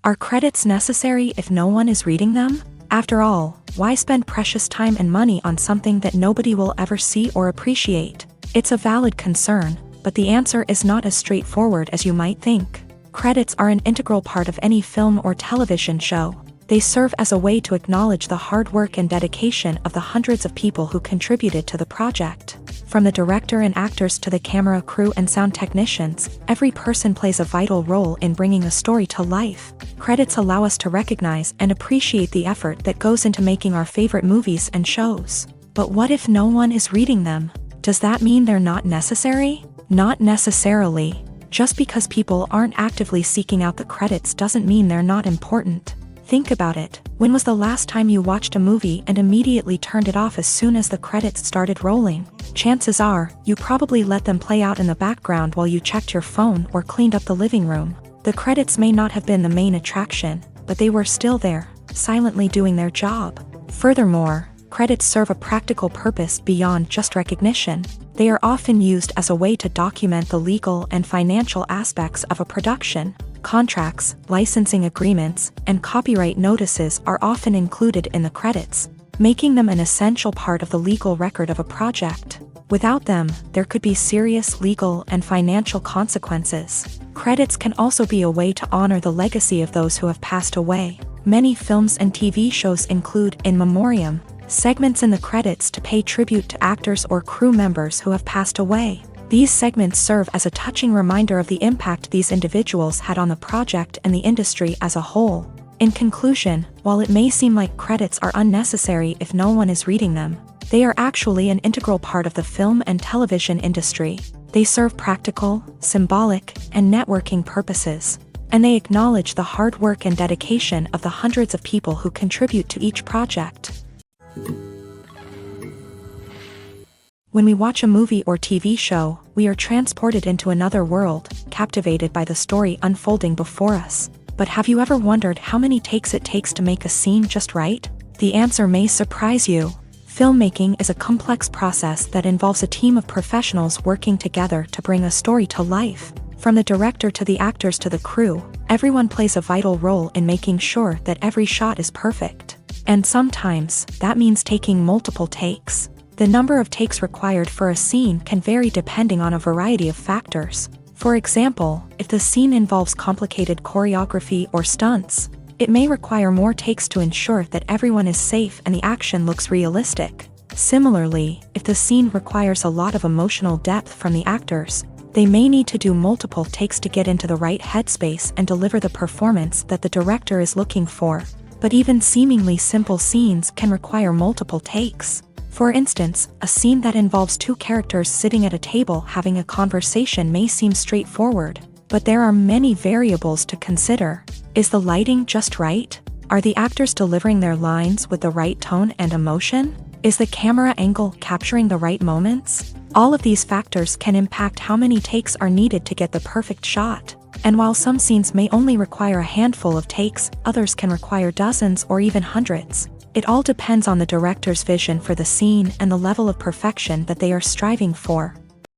Are credits necessary if no one is reading them? After all, why spend precious time and money on something that nobody will ever see or appreciate? It's a valid concern, but the answer is not as straightforward as you might think. Credits are an integral part of any film or television show. They serve as a way to acknowledge the hard work and dedication of the hundreds of people who contributed to the project. From the director and actors to the camera crew and sound technicians, every person plays a vital role in bringing a story to life. Credits allow us to recognize and appreciate the effort that goes into making our favorite movies and shows. But what if no one is reading them? Does that mean they're not necessary? Not necessarily. Just because people aren't actively seeking out the credits doesn't mean they're not important. Think about it. When was the last time you watched a movie and immediately turned it off as soon as the credits started rolling? Chances are, you probably let them play out in the background while you checked your phone or cleaned up the living room. The credits may not have been the main attraction, but they were still there, silently doing their job. Furthermore, credits serve a practical purpose beyond just recognition. They are often used as a way to document the legal and financial aspects of a production. Contracts, licensing agreements, and copyright notices are often included in the credits, making them an essential part of the legal record of a project. Without them, there could be serious legal and financial consequences. Credits can also be a way to honor the legacy of those who have passed away. Many films and TV shows include in memoriam segments in the credits to pay tribute to actors or crew members who have passed away. These segments serve as a touching reminder of the impact these individuals had on the project and the industry as a whole. In conclusion, while it may seem like credits are unnecessary if no one is reading them, they are actually an integral part of the film and television industry. They serve practical, symbolic, and networking purposes, and they acknowledge the hard work and dedication of the hundreds of people who contribute to each project. When we watch a movie or TV show, we are transported into another world, captivated by the story unfolding before us. But have you ever wondered how many takes it takes to make a scene just right? The answer may surprise you. Filmmaking is a complex process that involves a team of professionals working together to bring a story to life. From the director to the actors to the crew, everyone plays a vital role in making sure that every shot is perfect. And sometimes, that means taking multiple takes. The number of takes required for a scene can vary depending on a variety of factors. For example, if the scene involves complicated choreography or stunts, it may require more takes to ensure that everyone is safe and the action looks realistic. Similarly, if the scene requires a lot of emotional depth from the actors, they may need to do multiple takes to get into the right headspace and deliver the performance that the director is looking for. But even seemingly simple scenes can require multiple takes. For instance, a scene that involves two characters sitting at a table having a conversation may seem straightforward, but there are many variables to consider. Is the lighting just right? Are the actors delivering their lines with the right tone and emotion? Is the camera angle capturing the right moments? All of these factors can impact how many takes are needed to get the perfect shot. And while some scenes may only require a handful of takes, others can require dozens or even hundreds. It all depends on the director's vision for the scene and the level of perfection that they are striving for.